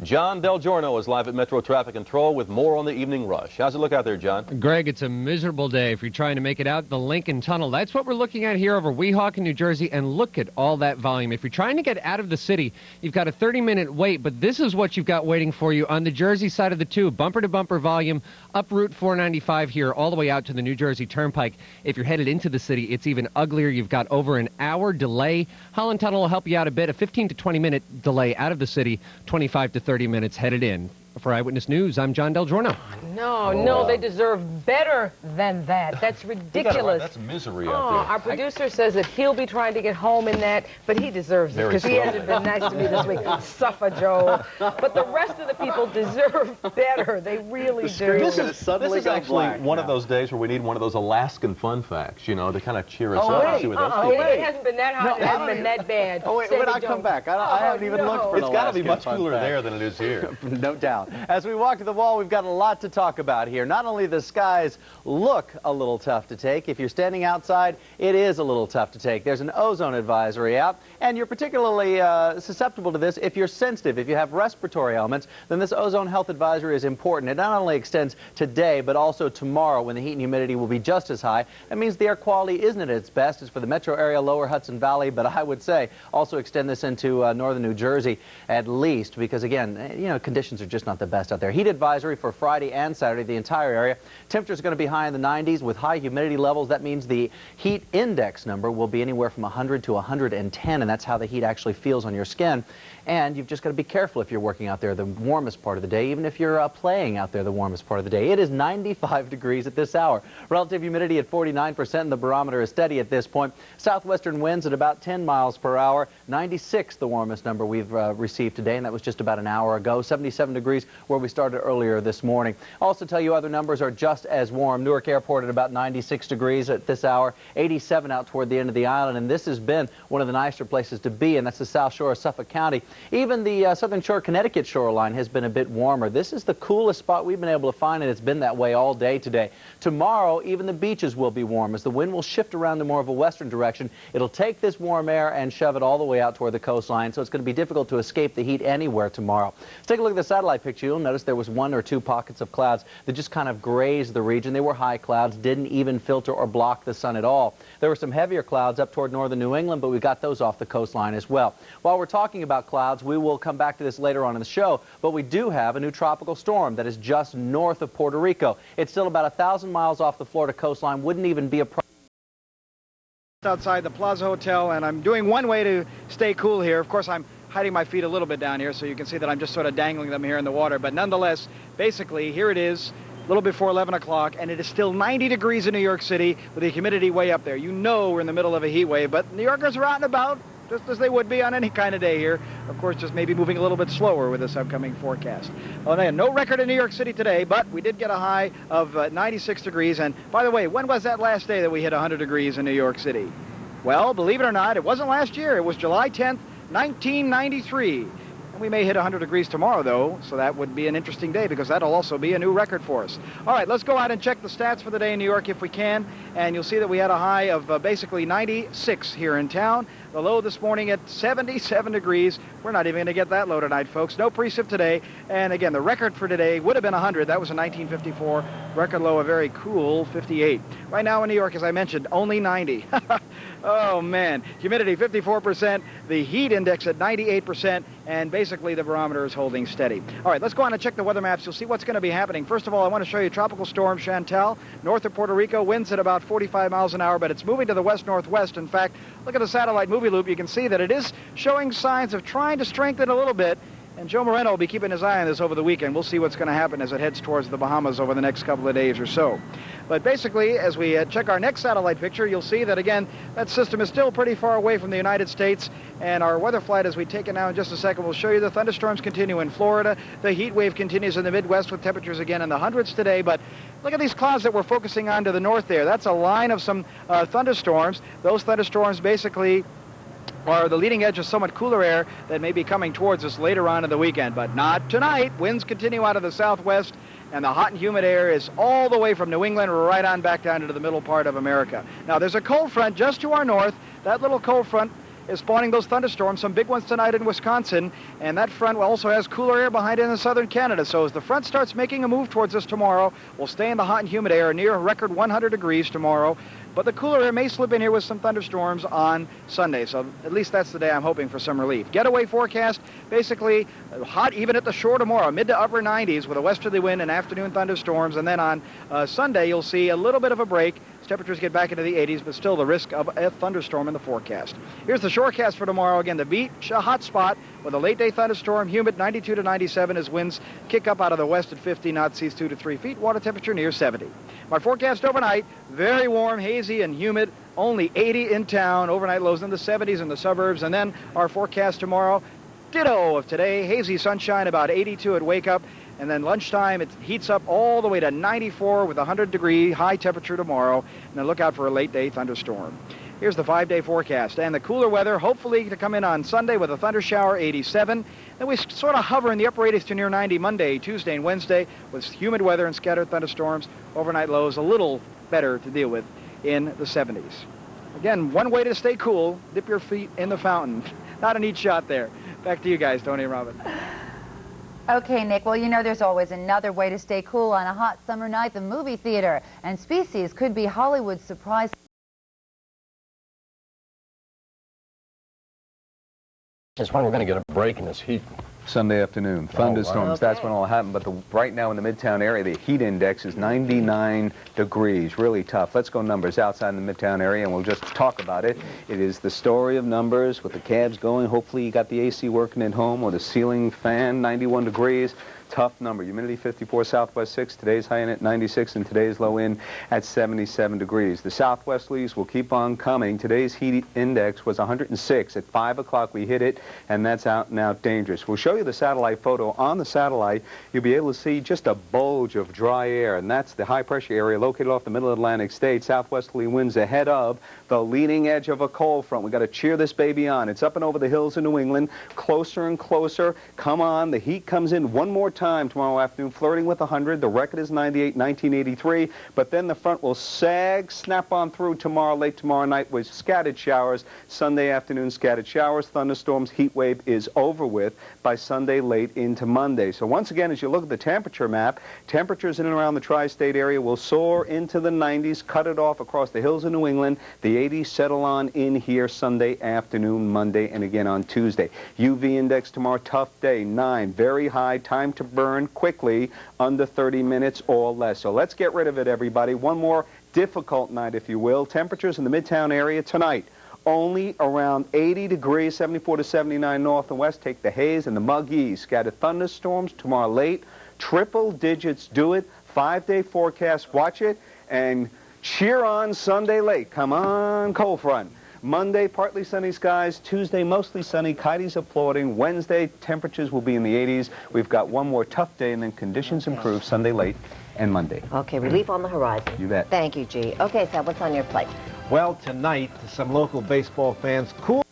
John Del Giorno is live at Metro Traffic Control with more on the evening rush. How's it look out there, John? Greg, it's a miserable day if you're trying to make it out the Lincoln Tunnel. That's what we're looking at here over Weehawken, New Jersey, and look at all that volume. If you're trying to get out of the city, you've got a 30-minute wait, but this is what you've got waiting for you on the Jersey side of the tube. Bumper-to-bumper volume up Route 495 here all the way out to the New Jersey Turnpike. If you're headed into the city, it's even uglier. You've got over an hour delay. Holland Tunnel will help you out a bit. A 15 to 20-minute delay out of the city, 25 to 30 minutes headed in. For Eyewitness News, I'm John Del Giorno. No, they deserve better than that. That's ridiculous. That's misery out there. Our producer says that he'll be trying to get home in that, but he deserves it because he hasn't been nice to me this week. Suffer, Joe. But the rest of the people deserve better. They really do. This is actually one of those days where we need one of those Alaskan fun facts, you know, to kind of cheer us up. And see what those people it hasn't been that hot. It hasn't been that bad. Oh, wait, when I come back, I haven't even looked for an It's got to be much Alaskan cooler fun fact. there than it is here. No doubt. As we walk to the wall, we've got a lot to talk about here. Not only the skies look a little tough to take, if you're standing outside, it is a little tough to take. There's an ozone advisory out, and you're particularly susceptible to this if you're sensitive. If you have respiratory ailments, then this ozone health advisory is important. It not only extends today, but also tomorrow when the heat and humidity will be just as high. That means the air quality isn't at its best. It's for the metro area, lower Hudson Valley, but I would say also extend this into northern New Jersey at least, because again, you know, conditions are just not the best out there. Heat advisory for Friday and Saturday, the entire area. Temperatures are going to be high in the 90s with high humidity levels. That means the heat index number will be anywhere from 100 to 110, and that's how the heat actually feels on your skin. And you've just got to be careful if you're working out there the warmest part of the day, even if you're playing out there the warmest part of the day. It is 95 degrees at this hour. Relative humidity at 49%, and the barometer is steady at this point. Southwestern winds at about 10 miles per hour. 96, the warmest number we've received today, and that was just about an hour ago. 77 degrees where we started earlier this morning. Also tell you other numbers are just as warm. Newark Airport at about 96 degrees at this hour. 87 out toward the end of the island, and this has been one of the nicer places to be, and that's the South Shore of Suffolk County. Even the Southern Shore Connecticut shoreline has been a bit warmer. This is the coolest spot we've been able to find, and it's been that way all day today. Tomorrow, even the beaches will be warm as the wind will shift around to more of a western direction. It'll take this warm air and shove it all the way out toward the coastline, so it's going to be difficult to escape the heat anywhere tomorrow. Let's take a look at the satellite picture. You'll notice there was one or two pockets of clouds that just kind of grazed the region. They were high clouds, didn't even filter or block the sun at all. There were some heavier clouds up toward northern New England, but we got those off the coastline as well. While we're talking about clouds, we will come back to this later on in the show, but we do have a new tropical storm that is just north of Puerto Rico. It's still about 1,000 miles off the Florida coastline. Wouldn't even be a problem. Outside the Plaza Hotel, and I'm doing one way to stay cool here. Of course, I'm hiding my feet a little bit down here, so you can see that I'm just sort of dangling them here in the water. But nonetheless, basically, here it is, a little before 11 o'clock, and it is still 90 degrees in New York City with the humidity way up there. You know we're in the middle of a heat wave, but New Yorkers are out and about, just as they would be on any kind of day here. Of course, just maybe moving a little bit slower with this upcoming forecast. Well, man, no record in New York City today, but we did get a high of 96 degrees. And by the way, when was that last day that we hit 100 degrees in New York City? Well, believe it or not, it wasn't last year. It was July 10th, 1993. And we may hit 100 degrees tomorrow, though, so that would be an interesting day because that'll also be a new record for us. All right, let's go out and check the stats for the day in New York if we can, and you'll see that we had a high of basically 96 here in town. The low this morning at 77 degrees. We're not even going to get that low tonight, folks. No precip today. And again, the record for today would have been 100. That was a 1954 record low, a very cool 58. Right now in New York, as I mentioned, only 90. Oh, man. Humidity 54%, the heat index at 98%, and basically the barometer is holding steady. All right, let's go on and check the weather maps. You'll see what's going to be happening. First of all, I want to show you Tropical Storm Chantal, north of Puerto Rico, winds at about 45 miles an hour, but it's moving to the west-northwest. In fact, look at the satellite movie loop. You can see that it is showing signs of trying to strengthen a little bit. And Joe Moreno will be keeping his eye on this over the weekend. We'll see what's going to happen as it heads towards the Bahamas over the next couple of days or so. But basically, as we check our next satellite picture, you'll see that, again, that system is still pretty far away from the United States. And our weather flight, as we take it now in just a second, will show you the thunderstorms continue in Florida. The heat wave continues in the Midwest with temperatures again in the hundreds today. But look at these clouds that we're focusing on to the north there. That's a line of some thunderstorms. Those thunderstorms basically are the leading edge of somewhat cooler air that may be coming towards us later on in the weekend, but not tonight. Winds continue out of the southwest, and the hot and humid air is all the way from New England right on back down into the middle part of America. Now, there's a cold front just to our north. That little cold front is spawning those thunderstorms, some big ones tonight in Wisconsin, and that front also has cooler air behind it in southern Canada. So as the front starts making a move towards us tomorrow, we'll stay in the hot and humid air near a record 100 degrees tomorrow. But the cooler air may slip in here with some thunderstorms on Sunday, so at least that's the day I'm hoping for some relief. Getaway forecast, basically hot even at the shore tomorrow, mid to upper 90s with a westerly wind and afternoon thunderstorms. And then on Sunday, you'll see a little bit of a break. Temperatures get back into the 80s, but still the risk of a thunderstorm in the forecast. Here's the shorecast for tomorrow. Again, the beach, a hot spot with a late-day thunderstorm, humid 92 to 97 as winds kick up out of the west at 50 knots, seas 2 to 3 feet, water temperature near 70. My forecast overnight, very warm, hazy, and humid, only 80 in town, overnight lows in the 70s in the suburbs. And then our forecast tomorrow, ditto of today, hazy sunshine, about 82 at wake-up. And then lunchtime, it heats up all the way to 94 with a 100-degree high temperature tomorrow. And then look out for a late-day thunderstorm. Here's the 5-day forecast. And the cooler weather, hopefully to come in on Sunday with a thunder shower, 87. Then we sort of hover in the upper 80s to near 90 Monday, Tuesday, and Wednesday with humid weather and scattered thunderstorms. Overnight lows a little better to deal with in the 70s. Again, one way to stay cool, dip your feet in the fountain. Not a neat shot there. Back to you guys, Tony and Robin. Okay, Nick. Well, you know there's always another way to stay cool on a hot summer night, the movie theater. And Species could be Hollywood's surprise. It's when we're going to get a break in this heat. Sunday afternoon, thunderstorms, that's when it'll happen. But right now in the Midtown area, the heat index is 99 degrees, really tough. Let's go numbers outside in the Midtown area, and we'll just talk about it. It is the story of numbers with the cabs going. Hopefully you got the AC working at home or the ceiling fan, 91 degrees. Tough number. Humidity 54, southwest 6. Today's high in at 96 and today's low in at 77 degrees. The southwesterlies will keep on coming. Today's heat index was 106. At 5 o'clock we hit it, and that's out and out dangerous. We'll show you the satellite photo. On the satellite, you'll be able to see just a bulge of dry air, and that's the high pressure area located off the middle Atlantic states. Southwesterly winds ahead of the leading edge of a cold front. We got to cheer this baby on. It's up and over the hills in New England, closer and closer. Come on, the heat comes in one more time tomorrow afternoon, flirting with 100. The record is 98, 1983, but then the front will sag, snap on through tomorrow, late tomorrow night with scattered showers. Sunday afternoon, scattered showers, thunderstorms, heat wave is over with by Sunday late into Monday. So once again, as you look at the temperature map, temperatures in and around the tri-state area will soar into the 90s, cut it off across the hills of New England. The 80s settle on in here Sunday afternoon, Monday, and again on Tuesday. UV index tomorrow, tough day, 9, very high, time to burn quickly, under 30 minutes or less. So let's get rid of it, everybody. One more difficult night, if you will. Temperatures in the Midtown area tonight, only around 80 degrees, 74 to 79 north and west. Take the haze and the muggy. Scattered thunderstorms tomorrow late. Triple digits do it. 5-day forecast. Watch it and cheer on Sunday late. Come on, cold front. Monday, partly sunny skies. Tuesday, mostly sunny. Kites applauding. Wednesday, temperatures will be in the 80s. We've got one more tough day, and then conditions improve Sunday late and Monday. Okay, relief on the horizon. You bet. Thank you, G. Okay, Sal, what's on your plate? Well, tonight, some local baseball fans cool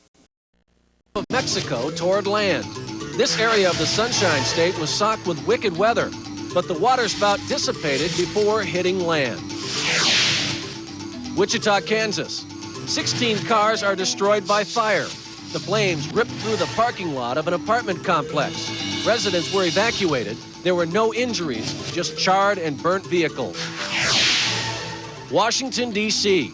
of Mexico toward land. This area of the Sunshine State was socked with wicked weather, but the waterspout dissipated before hitting land. Wichita, Kansas. 16 cars are destroyed by fire. The flames ripped through the parking lot of an apartment complex. Residents were evacuated. There were no injuries, just charred and burnt vehicles. Washington, D.C.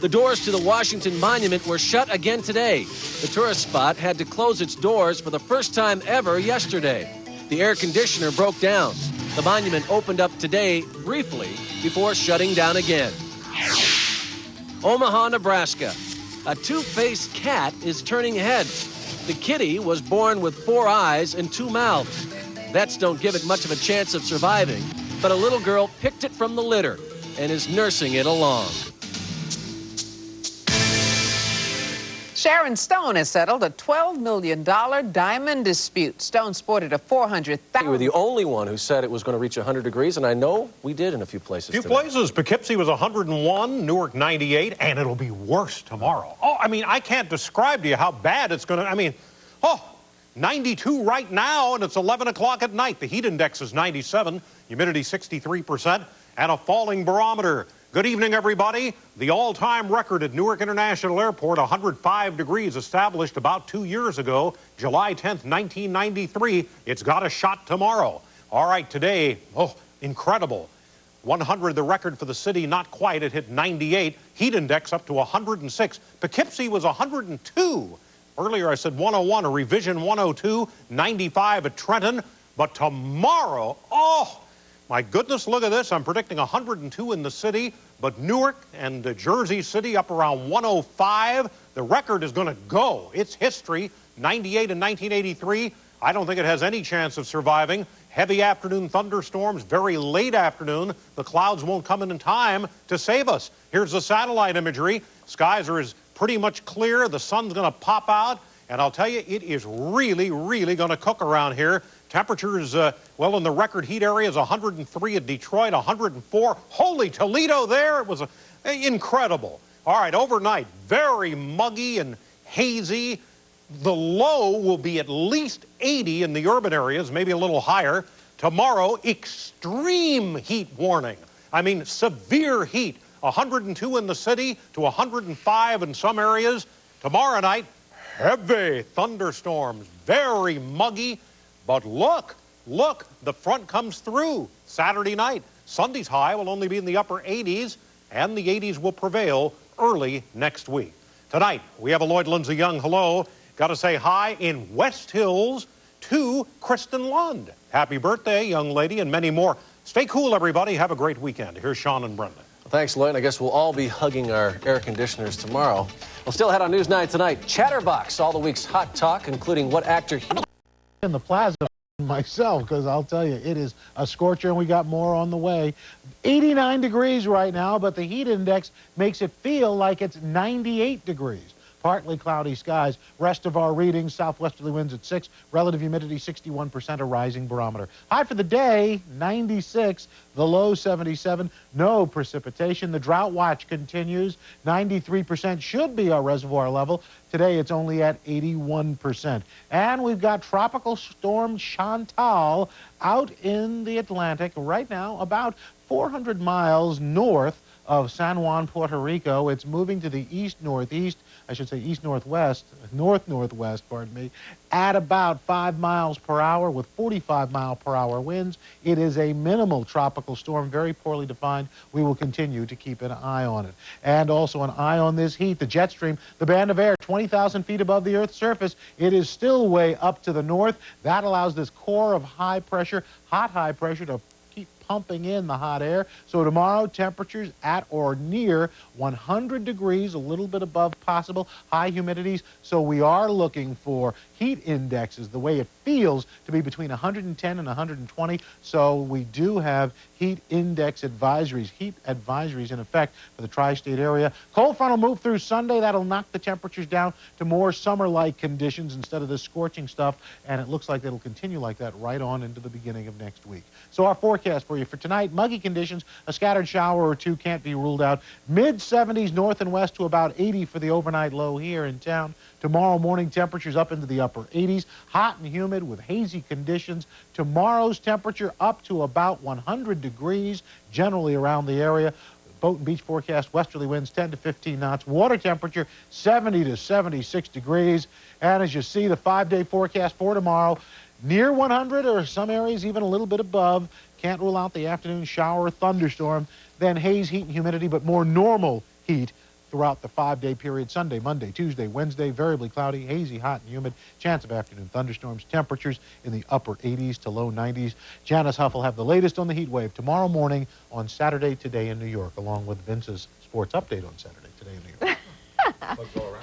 The doors to the Washington Monument were shut again today. The tourist spot had to close its doors for the first time ever yesterday. The air conditioner broke down. The monument opened up today briefly before shutting down again. Omaha, Nebraska. A two-faced cat is turning heads. The kitty was born with 4 eyes and 2 mouths. Vets don't give it much of a chance of surviving, but a little girl picked it from the litter and is nursing it along. Sharon Stone has settled a $12 million diamond dispute. Stone sported a $400,000. You were the only one who said it was going to reach 100 degrees, and I know we did in a few places. Places. Poughkeepsie was 101, Newark 98, and it'll be worse tomorrow. Oh, I mean, I can't describe to you how bad it's going to, 92 right now, and it's 11 o'clock at night. The heat index is 97, humidity 63%, and a falling barometer. Good evening, everybody. The all-time record at Newark International Airport, 105 degrees, established about 2 years ago, July 10th, 1993. It's got a shot tomorrow. All right, today, incredible. 100, the record for the city, not quite. It hit 98. Heat index up to 106. Poughkeepsie was 102. Earlier I said 101, a revision 102, 95 at Trenton. But tomorrow, my goodness, look at this. I'm predicting 102 in the city, but Newark and Jersey City up around 105. The record is going to go. It's history. 98 in 1983. I don't think it has any chance of surviving. Heavy afternoon thunderstorms, very late afternoon. The clouds won't come in time to save us. Here's the satellite imagery. Skies are pretty much clear. The sun's going to pop out. And I'll tell you, it is really, really going to cook around here. Temperatures, well, in the record heat area is 103 at Detroit, 104. Holy Toledo there. It was incredible. All right, overnight, very muggy and hazy. The low will be at least 80 in the urban areas, maybe a little higher. Tomorrow, extreme heat warning. I mean, severe heat. 102 in the city to 105 in some areas. Tomorrow night, heavy thunderstorms, very muggy. But look, the front comes through Saturday night. Sunday's high will only be in the upper 80s, and the 80s will prevail early next week. Tonight, we have a Lloyd Lindsay Young hello. Got to say hi in West Hills to Kristen Lund. Happy birthday, young lady, and many more. Stay cool, everybody. Have a great weekend. Here's Sean and Brenda. Thanks, Lloyd. I guess we'll all be hugging our air conditioners tomorrow. We'll still head on News 9 tonight. Chatterbox, all the week's hot talk, including what actor in the plaza myself, because I'll tell you, it is a scorcher, and we got more on the way. 89 degrees right now, but the heat index makes it feel like it's 98 degrees. Partly cloudy skies. Rest of our readings, southwesterly winds at 6, relative humidity 61%, a rising barometer. High for the day, 96, the low 77, no precipitation. The drought watch continues. 93% should be our reservoir level. Today it's only at 81%. And we've got tropical storm Chantal out in the Atlantic right now, about 400 miles north of San Juan, Puerto Rico. It's moving to the east-northeast, I should say east-northwest, north-northwest, pardon me, at about 5 miles per hour with 45-mile-per-hour winds. It is a minimal tropical storm, very poorly defined. We will continue to keep an eye on it. And also an eye on this heat. The jet stream, the band of air, 20,000 feet above the Earth's surface. It is still way up to the north. That allows this core of high pressure, hot high pressure, to keep pumping in the hot air. So tomorrow, temperatures at or near 100 degrees, a little bit above possible, high humidities. So we are looking for heat indexes, the way it feels, to be between 110 and 120. So we do have heat index advisories, heat advisories in effect for the tri-state area. Cold front will move through Sunday. That'll knock the temperatures down to more summer-like conditions instead of this scorching stuff, and it looks like it'll continue like that right on into the beginning of next week. So our forecast for you for tonight, muggy conditions, a scattered shower or two can't be ruled out. Mid-70s north and west to about 80 for the overnight low here in town. Tomorrow morning, temperatures up into the upper 80s, hot and humid with hazy conditions. Tomorrow's temperature up to about 100 degrees, generally around the area. Boat and beach forecast, westerly winds 10 to 15 knots. Water temperature 70 to 76 degrees. And as you see, the 5-day forecast for tomorrow, near 100 or some areas even a little bit above. Can't rule out the afternoon shower or thunderstorm. Then haze, heat, and humidity, but more normal heat throughout the 5-day period. Sunday, Monday, Tuesday, Wednesday, variably cloudy, hazy, hot, and humid. Chance of afternoon thunderstorms. Temperatures in the upper 80s to low 90s. Janice Huff will have the latest on the heat wave tomorrow morning on Saturday Today in New York, along with Vince's sports update on Saturday Today in New York.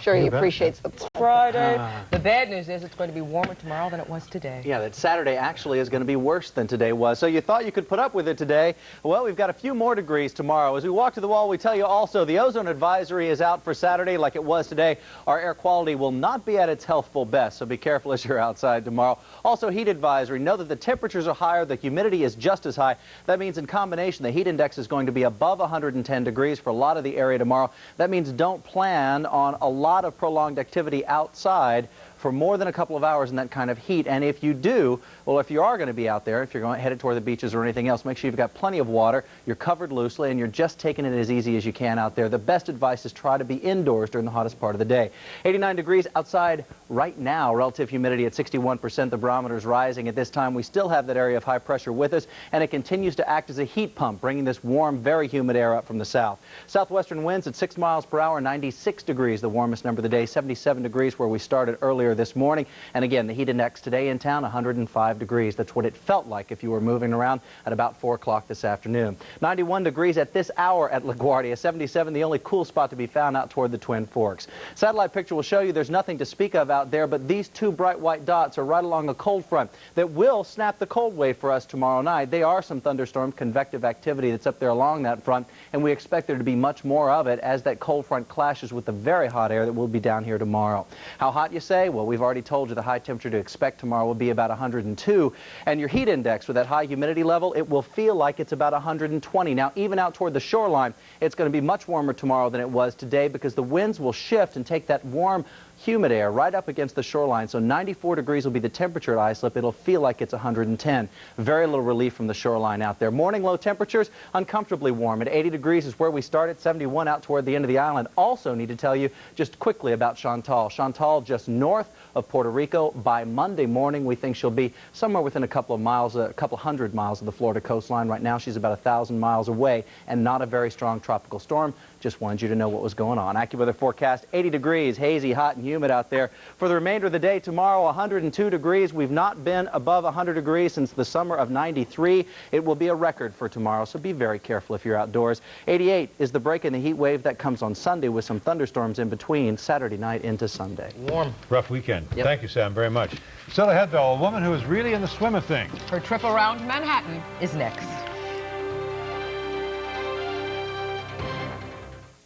Sure, he appreciates the Friday. The bad news is it's going to be warmer tomorrow than it was today. Yeah, that Saturday actually is going to be worse than today was. So you thought you could put up with it today. Well, we've got a few more degrees tomorrow. As we walk to the wall, we tell you also the ozone advisory is out for Saturday like it was today. Our air quality will not be at its healthful best, so be careful as you're outside tomorrow. Also, heat advisory. Know that the temperatures are higher, the humidity is just as high. That means in combination, the heat index is going to be above 110 degrees for a lot of the area tomorrow. That means don't plan on a lot of prolonged activity outside for more than a couple of hours in that kind of heat. And if you do, well, if you are going to be out there, if you're headed toward the beaches or anything else, make sure you've got plenty of water, you're covered loosely, and you're just taking it as easy as you can out there. The best advice is try to be indoors during the hottest part of the day. 89 degrees outside right now, relative humidity at 61%. The barometer's rising. At this time, we still have that area of high pressure with us, and it continues to act as a heat pump, bringing this warm, very humid air up from the south. Southwestern winds at 6 miles per hour, 96 degrees, the warmest number of the day, 77 degrees where we started earlier this morning. And again, the heat index today in town, 105 degrees. That's what it felt like if you were moving around at about 4 o'clock this afternoon. 91 degrees at this hour at LaGuardia, 77, the only cool spot to be found out toward the Twin Forks. Satellite picture will show you there's nothing to speak of out there, but these two bright white dots are right along a cold front that will snap the cold wave for us tomorrow night. They are some thunderstorm convective activity that's up there along that front, and we expect there to be much more of it as that cold front clashes with the very hot air that will be down here tomorrow. How hot, you say? Well, we've already told you the high temperature to expect tomorrow will be about 102, and your heat index with that high humidity level, it will feel like it's about 120. Now, even out toward the shoreline, it's going to be much warmer tomorrow than it was today because the winds will shift and take that warm, humid air right up against the shoreline. So 94 degrees will be the temperature at Islip. It'll feel like it's 110. Very little relief from the shoreline out there. Morning low temperatures, uncomfortably warm. At 80 degrees is where we started, 71 out toward the end of the island. Also need to tell you just quickly about Chantal. Chantal just north of Puerto Rico. By Monday morning, we think she'll be somewhere within a couple of miles, a couple hundred miles of the Florida coastline. Right now, she's about 1,000 miles away and not a very strong tropical storm. Just wanted you to know what was going on. AccuWeather forecast, 80 degrees, hazy, hot, and humid out there. For the remainder of the day, tomorrow, 102 degrees. We've not been above 100 degrees since the summer of '93. It will be a record for tomorrow, so be very careful if you're outdoors. 88 is the break in the heat wave that comes on Sunday with some thunderstorms in between Saturday night into Sunday. Warm. Rough weekend. Yep. Thank you, Sam, very much. Still ahead, though, a woman who is really in the swim of things. Her trip around Manhattan is next.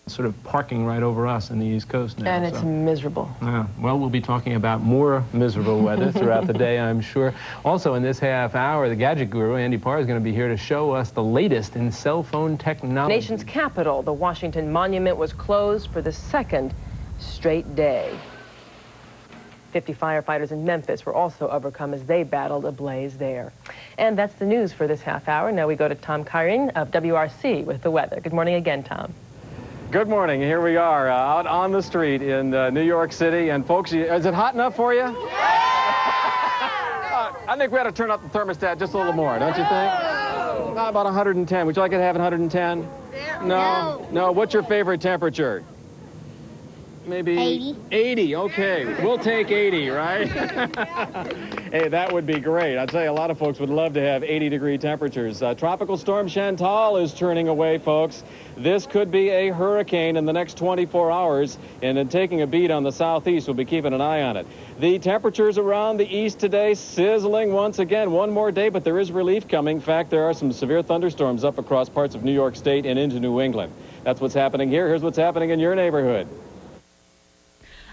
Sort of parking right over us in the East Coast now. And it's miserable. Yeah. Well, we'll be talking about more miserable weather throughout the day, I'm sure. Also, in this half hour, the gadget guru, Andy Parr, is going to be here to show us the latest in cell phone technology. Nation's capital, the Washington Monument, was closed for the second straight day. 50 firefighters in Memphis were also overcome as they battled a blaze there. And that's the news for this half hour. Now we go to Tom Kyring of WRC with the weather. Good morning again, Tom. Good morning. Here we are out on the street in New York City. And folks, is it hot enough for you? Yeah! I think we ought to turn up the thermostat just a little more, don't you think? About 110. Would you like it to have 110? No. No. What's your favorite temperature? Maybe 80. 80, okay. We'll take 80, right? Hey, that would be great. I'd say a lot of folks would love to have 80-degree temperatures. Tropical storm Chantal is turning away, folks. This could be a hurricane in the next 24 hours, and then taking a beat on the southeast. We'll be keeping an eye on it. The temperatures around the east today sizzling once again. One more day, but there is relief coming. In fact, there are some severe thunderstorms up across parts of New York State and into New England. That's what's happening here. Here's what's happening in your neighborhood.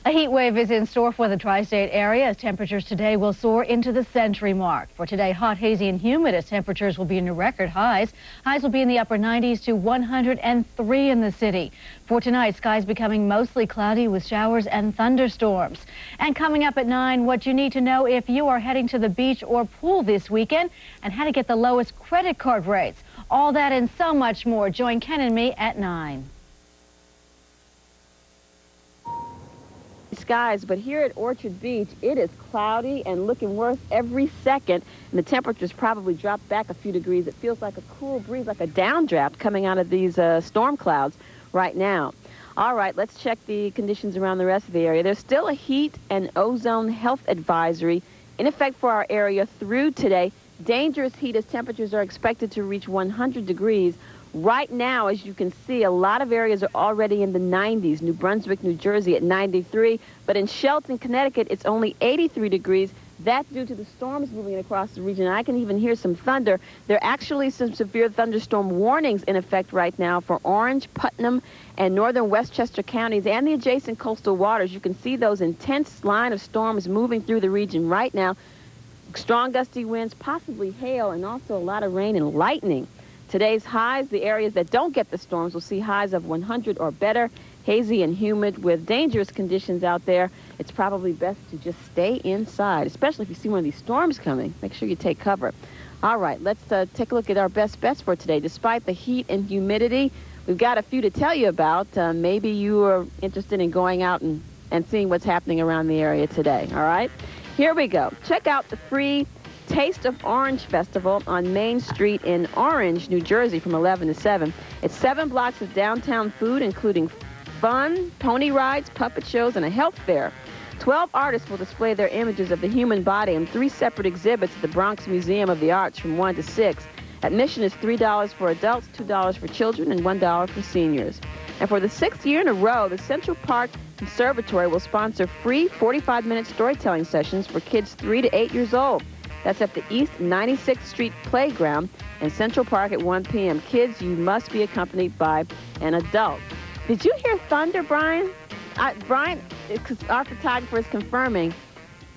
A heat wave is in store for the tri-state area as temperatures today will soar into the century mark. For today, hot, hazy, and humid as temperatures will be near record highs. Highs will be in the upper 90s to 103 in the city. For tonight, skies becoming mostly cloudy with showers and thunderstorms. And coming up at 9, what you need to know if you are heading to the beach or pool this weekend and how to get the lowest credit card rates. All that and so much more. Join Ken and me at 9. Skies, but here at Orchard Beach, it is cloudy and looking worse every second, and the temperatures probably dropped back a few degrees. It feels like a cool breeze, like a downdraft coming out of these storm clouds right now. All right, let's check the conditions around the rest of the area. There's still a heat and ozone health advisory in effect for our area through today. Dangerous heat as temperatures are expected to reach 100 degrees. Right now, as you can see, a lot of areas are already in the 90s. New Brunswick, New Jersey at 93. But in Shelton, Connecticut, it's only 83 degrees. That's due to the storms moving across the region. I can even hear some thunder. There are actually some severe thunderstorm warnings in effect right now for Orange, Putnam, and northern Westchester counties and the adjacent coastal waters. You can see those intense line of storms moving through the region right now. Strong gusty winds, possibly hail, and also a lot of rain and lightning. Today's highs, the areas that don't get the storms will see highs of 100 or better. Hazy and humid with dangerous conditions out there. It's probably best to just stay inside, especially if you see one of these storms coming. Make sure you take cover. All right, let's take a look at our best bets for today. Despite the heat and humidity, we've got a few to tell you about. Maybe you are interested in going out and seeing what's happening around the area today. All right, here we go. Check out the free Taste of Orange Festival on Main Street in Orange, New Jersey from 11 to 7. It's 7 blocks of downtown food, including fun, pony rides, puppet shows, and a health fair. 12 artists will display their images of the human body in 3 separate exhibits at the Bronx Museum of the Arts from 1 to 6. Admission is $3 for adults, $2 for children, and $1 for seniors. And for the 6th year in a row, the Central Park Conservatory will sponsor free 45-minute storytelling sessions for kids 3 to 8 years old. That's at the East 96th Street Playground in Central Park at 1 p.m. Kids, you must be accompanied by an adult. Did you hear thunder, Brian? Brian, our photographer is confirming,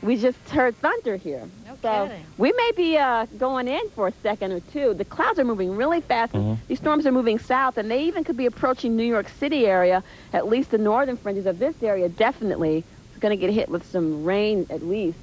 we just heard thunder here. No so kidding. We may be going in for a second or two. The clouds are moving really fast. These storms are moving south, and they even could be approaching New York City area, at least the northern fringes of this area. Definitely it's going to get hit with some rain at least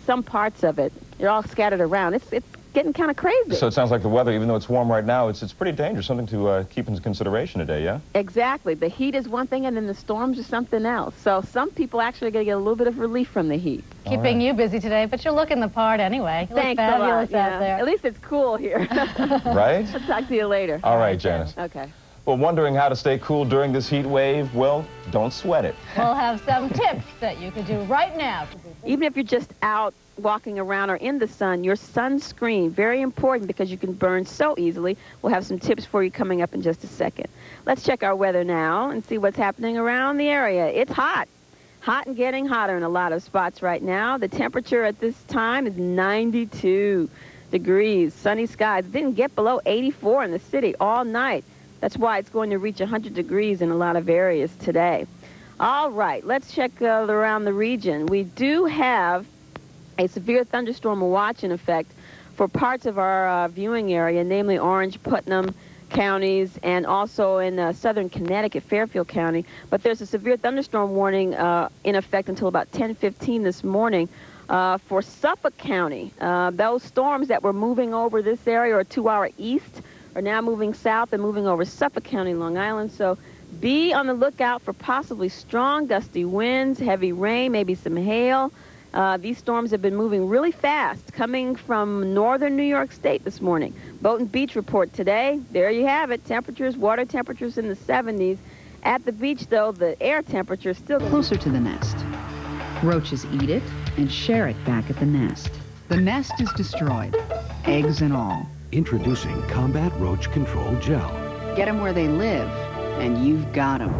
some parts of it. They're all scattered around. It's getting kind of crazy. So it sounds like the weather, even though it's warm right now, it's pretty dangerous, something to keep into consideration today, yeah? Exactly. The heat is one thing, and then the storms are something else. So some people actually are going to get a little bit of relief from the heat. Keeping you busy today, but you're looking the part anyway. You look Thanks a lot. fabulous out there. At least it's cool here. Right? I'll talk to you later. All right, Janice. Okay. Well, wondering how to stay cool during this heat wave? Well, don't sweat it. We'll have some tips that you could do right now. Even if you're just out walking around or in the sun, your sunscreen, very important because you can burn so easily. We'll have some tips for you coming up in just a second. Let's check our weather now and see what's happening around the area. It's hot. Hot and getting hotter in a lot of spots right now. The temperature at this time is 92 degrees. Sunny skies. It didn't get below 84 in the city all night. That's why it's going to reach 100 degrees in a lot of areas today. All right, let's check around the region. We do have a severe thunderstorm watch in effect for parts of our viewing area, namely Orange, Putnam counties, and also in southern Connecticut, Fairfield County. But there's a severe thunderstorm warning in effect until about 10:15 this morning for Suffolk County. Those storms that were moving over this area or 2 hour east are now moving south and moving over Suffolk County, Long Island. So be on the lookout for possibly strong gusty winds, heavy rain, maybe some hail. These storms have been moving really fast, coming from northern New York State this morning. Boat and Beach report today. There you have it. Temperatures, water temperatures in the 70s. At the beach, though, the air temperature is still closer to the nest. Roaches eat it and share it back at the nest. The nest is destroyed, eggs and all. Introducing Combat Roach Control Gel. Get them where they live, and you've got them.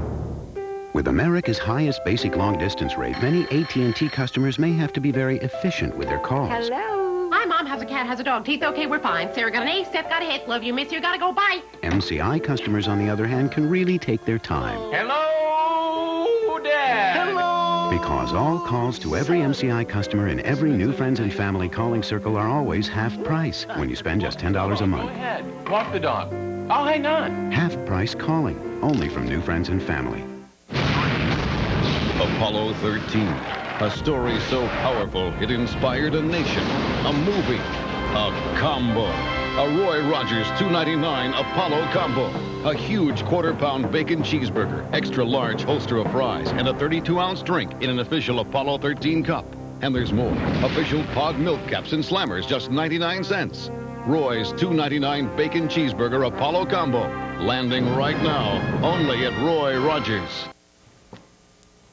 With America's highest basic long-distance rate, many AT&T customers may have to be very efficient with their calls. Hello. Hi, Mom. How's a cat? How's a dog? Teeth okay? We're fine. Sarah got an A. Seth got a hit. Love you, miss you. Gotta go. Bye. MCI customers, on the other hand, can really take their time. Hello, Dad. Hello. Because all calls to every MCI customer in every new friends and family calling circle are always half price when you spend just $10 a month. Go ahead. Walk the dog. I'll hang on. Half price calling, only from new friends and family. Apollo 13, a story so powerful it inspired a nation, a movie, a combo. A Roy Rogers $2.99 Apollo combo. A huge quarter-pound bacon cheeseburger, extra large holster of fries, and a 32-ounce drink in an official Apollo 13 cup. And there's more. Official Pog milk caps and slammers, just 99 cents. Roy's $2.99 bacon cheeseburger Apollo combo. Landing right now, only at Roy Rogers.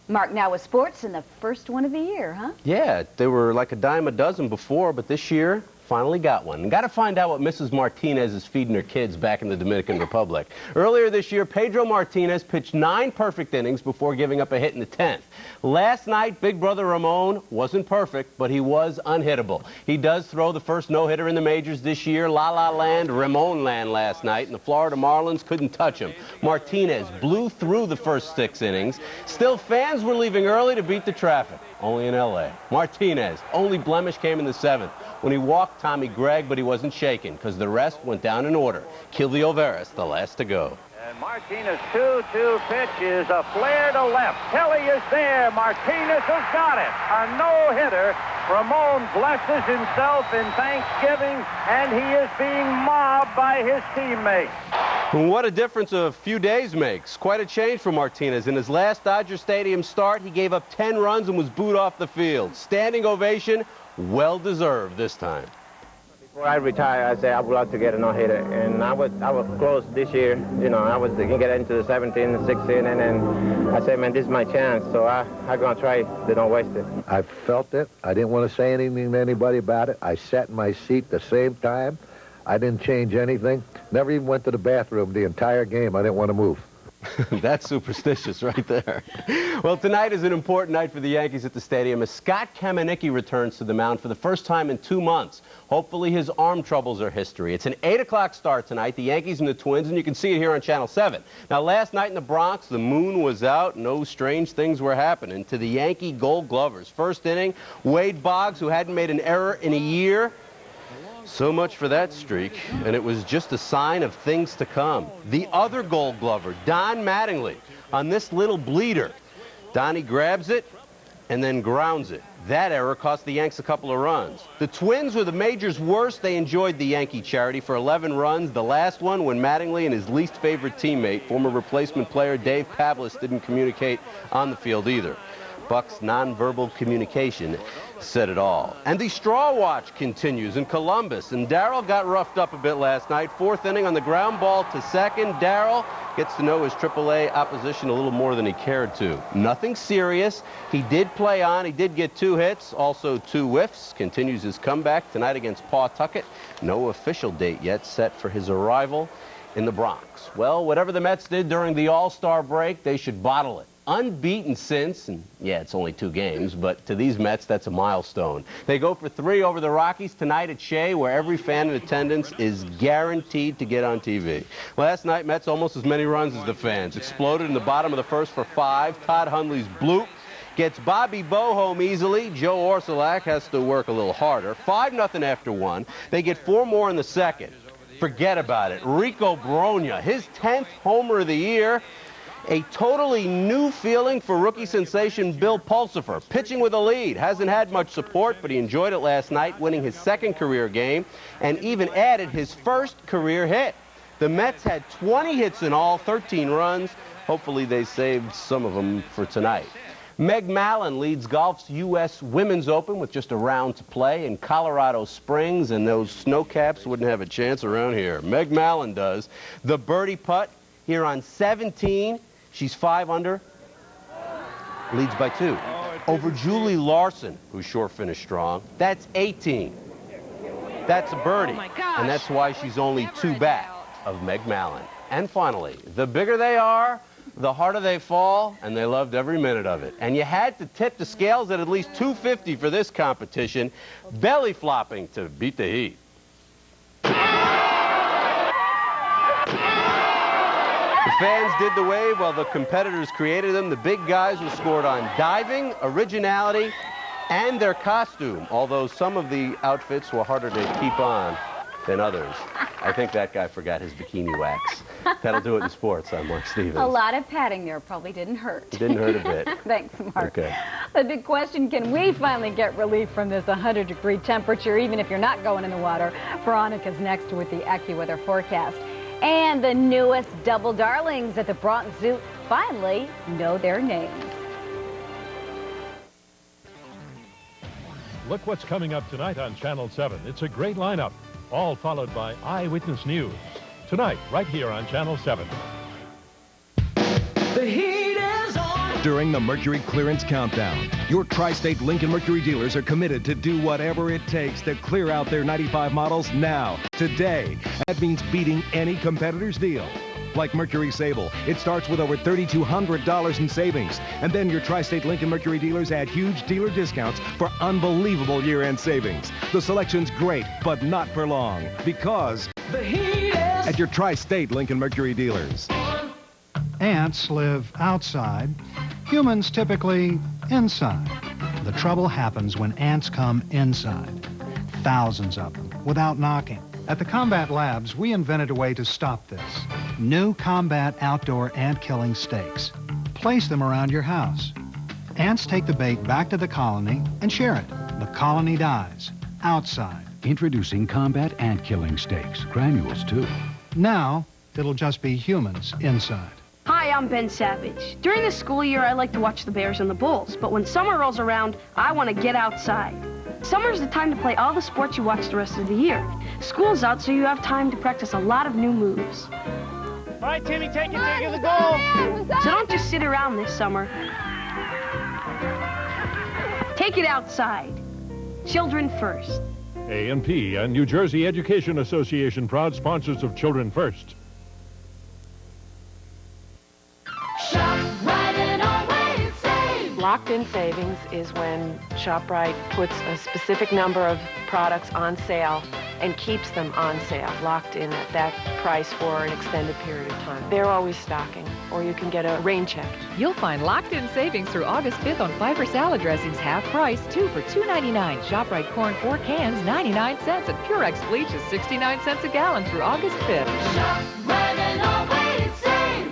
Mark, now with sports and the first one of the year, huh? Yeah, they were like a dime a dozen before, but this year, finally got one. Got to find out what Mrs. Martinez is feeding her kids back in the Dominican Republic. Earlier this year, Pedro Martinez pitched 9 perfect innings before giving up a hit in the 10th. Last night, big brother Ramon wasn't perfect, but he was unhittable. He does throw the first no-hitter in the majors this year. La La Land, Ramon Land last night, and the Florida Marlins couldn't touch him. Martinez blew through the first 6 innings. Still, fans were leaving early to beat the traffic. Only in L.A. Martinez, only blemish came in the 7th. when he walked Tommy Gregg, but he wasn't shaken because the rest went down in order. Kilvio Veras, the last to go. And Martinez 2-2 pitch is a flare to left. Kelly is there. Martinez has got it. A no-hitter. Ramon blesses himself in thanksgiving, and he is being mobbed by his teammates. What a difference a few days makes. Quite a change for Martinez. In his last Dodger Stadium start, he gave up 10 runs and was booed off the field. Standing ovation, well-deserved this time. Before I retire, I said I would like to get a no-hitter, and I was close this year. You know, I was going to get into the 17th and 16th, and then I said, man, this is my chance, so I'm going to try to don't waste it. I felt it. I didn't want to say anything to anybody about it. I sat in my seat the same time. I didn't change anything. Never even went to the bathroom the entire game. I didn't want to move. That's superstitious right there. Well, tonight is an important night for the Yankees at the stadium as Scott Kamenicki returns to the mound for the first time in 2 months. Hopefully his arm troubles are history. It's an 8 o'clock start tonight, the Yankees and the Twins, and you can see it here on Channel 7. Now, last night in the Bronx, the moon was out. No strange things were happening to the Yankee Gold Glovers. First inning, Wade Boggs, who hadn't made an error in a year. So much for that streak, and it was just a sign of things to come. The other Gold Glover, Don Mattingly, on this little bleeder. Donnie grabs it and then grounds it. That error cost the Yanks a couple of runs. The Twins were the major's worst. They enjoyed the Yankee charity for 11 runs. The last one when Mattingly and his least favorite teammate, former replacement player Dave Pavlis, didn't communicate on the field either. Buck's nonverbal communication said it all. And the straw watch continues in Columbus, and Darrell got roughed up a bit last night. Fourth inning on the ground ball to second. Darrell gets to know his AAA opposition a little more than he cared to. Nothing serious. He did play on. He did get 2 hits, also 2 whiffs. Continues his comeback tonight against Pawtucket. No official date yet set for his arrival in the Bronx. Well, whatever the Mets did during the All-Star break, they should bottle it. Unbeaten since, and yeah, it's only 2 games, but to these Mets, that's a milestone. They go for 3 over the Rockies tonight at Shea, where every fan in attendance is guaranteed to get on TV. Last night, Mets almost as many runs as the fans. Exploded in the bottom of the first for 5. Todd Hundley's bloop gets Bobby Bo home easily. Joe Orsulak has to work a little harder. 5-0 after 1. They get 4 more in the second. Forget about it. Rico Brogna, his 10th homer of the year. A totally new feeling for rookie sensation Bill Pulsipher. Pitching with a lead. Hasn't had much support, but he enjoyed it last night, winning his 2nd career game, and even added his 1st career hit. The Mets had 20 hits in all, 13 runs. Hopefully they saved some of them for tonight. Meg Mallon leads golf's U.S. Women's Open with just a round to play in Colorado Springs, and those snowcaps wouldn't have a chance around here. Meg Mallon does. The birdie putt here on 17. She's 5 under, leads by 2. Over Julie Larson, who's sure finished strong. That's 18. That's a birdie. And that's why she's only 2 back of Meg Mallon. And finally, the bigger they are, the harder they fall, and they loved every minute of it. And you had to tip the scales at least 250 for this competition. Belly flopping to beat the heat. The fans did the wave while the competitors created them. The big guys were scored on diving, originality, and their costume, although some of the outfits were harder to keep on than others. I think that guy forgot his bikini wax. That'll do it in sports. I'm Mark Stevens. A lot of padding there probably didn't hurt. It didn't hurt a bit. Thanks, Mark. Okay. The big question, can we finally get relief from this 100-degree temperature, even if you're not going in the water? Veronica's next with the AccuWeather forecast. And the newest double darlings at the Bronx Zoo finally know their names. Look what's coming up tonight on Channel 7. It's a great lineup, all followed by Eyewitness News. Tonight, right here on Channel 7. The heat is on. During the Mercury Clearance Countdown, your Tri-State Lincoln Mercury dealers are committed to do whatever it takes to clear out their 95 models now, today. That means beating any competitor's deal. Like Mercury Sable, it starts with over $3,200 in savings. And then your Tri-State Lincoln Mercury dealers add huge dealer discounts for unbelievable year-end savings. The selection's great, but not for long, because the heat is at your Tri-State Lincoln Mercury dealers. Ants live outside, humans typically inside. The trouble happens when ants come inside. thousands of them, without knocking. At the Combat Labs, we invented a way to stop this. New Combat outdoor ant-killing stakes. Place them around your house. Ants take the bait back to the colony and share it. The colony dies, outside. Introducing Combat Ant-Killing Stakes. Granules, too. Now, it'll just be humans inside. Hi, I'm Ben Savage. During the school year, I like to watch the Bears and the Bulls, but when summer rolls around, I want to get outside. Summer's the time to play all the sports you watch the rest of the year. School's out, so you have time to practice a lot of new moves. All right, Timmy, take it to the goal. So don't just sit around this summer. Take it outside. Children first. A&P and New Jersey Education Association, proud sponsors of Children First. Locked-in savings is when ShopRite puts a specific number of products on sale and keeps them on sale, locked in at that price for an extended period of time. They're always stocking, or you can get a rain check. You'll find locked-in savings through August 5th on Pfeiffer salad dressings, half price, 2 for $2.99. ShopRite corn 4 cans, 99 cents, and Purex bleach is 69 cents a gallon through August 5th. ShopRite and always save.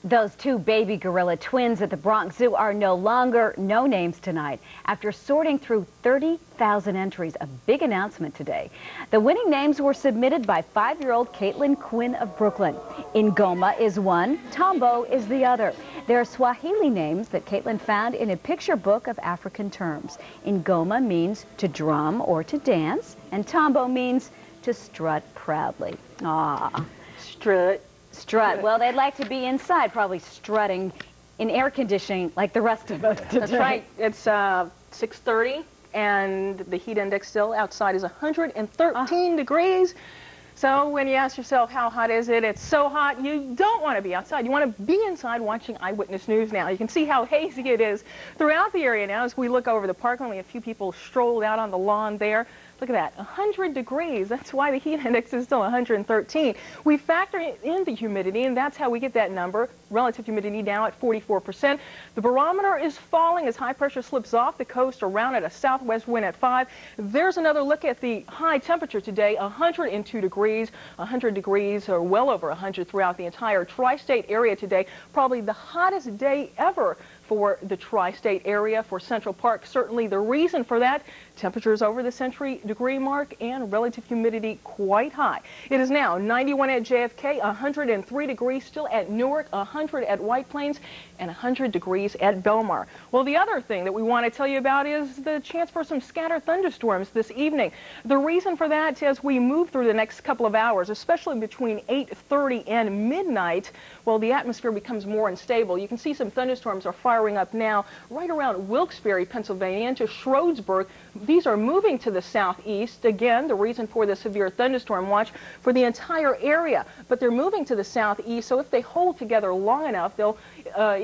Those two baby gorilla twins at the Bronx Zoo are no longer no names tonight. After sorting through 30,000 entries, a big announcement today. The winning names were submitted by 5-year-old Caitlin Quinn of Brooklyn. Ngoma is one, Tombo is the other. They're Swahili names that Caitlin found in a picture book of African terms. Ngoma means to drum or to dance, and Tombo means to strut proudly. Ah, strut. Strut. Well, they'd like to be inside, probably strutting in air conditioning like the rest of us today. That's right. It's 6:30, and the heat index still outside is 113 degrees. So when you ask yourself, how hot is it? It's so hot, you don't want to be outside. You want to be inside watching Eyewitness News now. You can see how hazy it is throughout the area now as we look over the park. Only a few people strolled out on the lawn there. Look at that, 100 degrees. That's why the heat index is still 113. We factor in the humidity, and that's how we get that number. Relative humidity now at 44%. The barometer is falling as high pressure slips off the coast around at a southwest wind at 5. There's another look at the high temperature today, 102 degrees, 100 degrees, or well over 100 throughout the entire tri-state area today. Probably the hottest day ever for the tri-state area, for Central Park. Certainly the reason for that, temperatures over the century-degree mark and relative humidity quite high. It is now 91 at JFK, 103 degrees still at Newark, 100 at White Plains, and 100 degrees at Belmar. Well, the other thing that we want to tell you about is the chance for some scattered thunderstorms this evening. The reason for that, as we move through the next couple of hours, especially between 8:30 and midnight, well, the atmosphere becomes more unstable. You can see some thunderstorms are firing up now right around Wilkes-Barre, Pennsylvania, into Schroedsburg. These are moving to the southeast. Again, the reason for the severe thunderstorm watch for the entire area. But they're moving to the southeast, so if they hold together long enough, they'll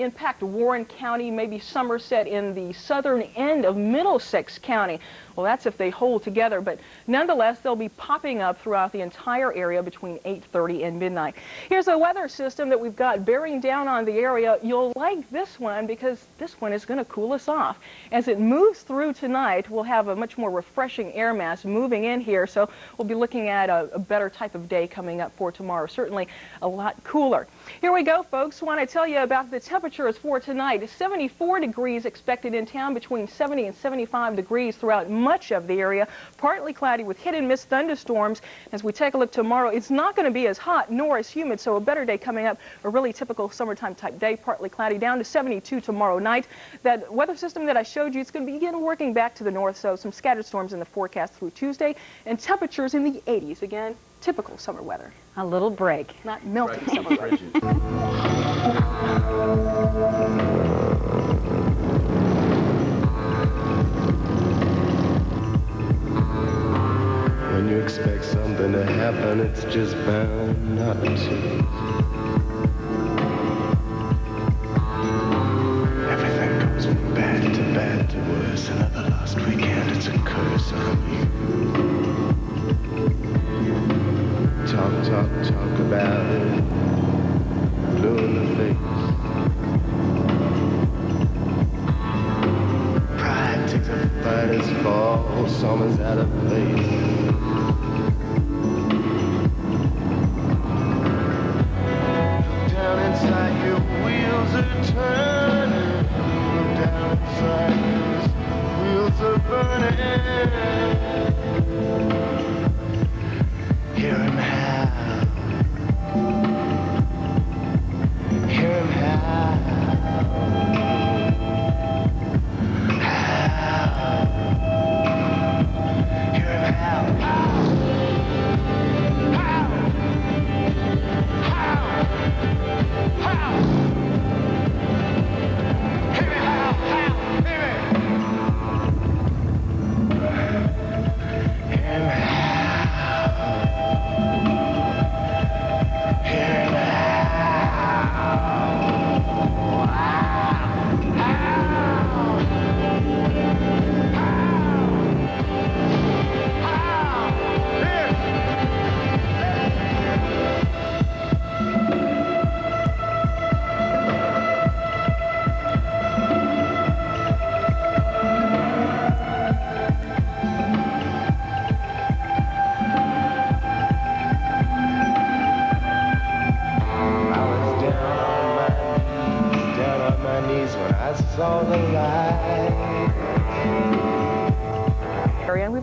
impact Warren County, maybe Somerset in the southern end of Middlesex County. Well, that's if they hold together, but nonetheless, they'll be popping up throughout the entire area between 8:30 and midnight. Here's a weather system that we've got bearing down on the area. You'll like this one because this one is going to cool us off. As it moves through tonight, we'll have a much more refreshing air mass moving in here, so we'll be looking at a better type of day coming up for tomorrow. Certainly a lot cooler. Here we go, folks. I want to tell you about the temperatures for tonight. 74 degrees expected in town, between 70 and 75 degrees throughout much of the area. Partly cloudy with hit and miss thunderstorms. As we take a look tomorrow, it's not going to be as hot nor as humid, so a better day coming up. A really typical summertime type day, partly cloudy, down to 72 tomorrow night. That weather system that I showed you, it's going to begin working back to the north, so some scattered storms in the forecast through Tuesday, and temperatures in the 80s. Again, typical summer weather. A little break. Not melting summer weather. When you expect something to happen, it's just bound not to. Everything goes from bad to worse. Another lost weekend, it's a curse on you. Talk about it. Blue in the face. Pride takes a fighter's fall.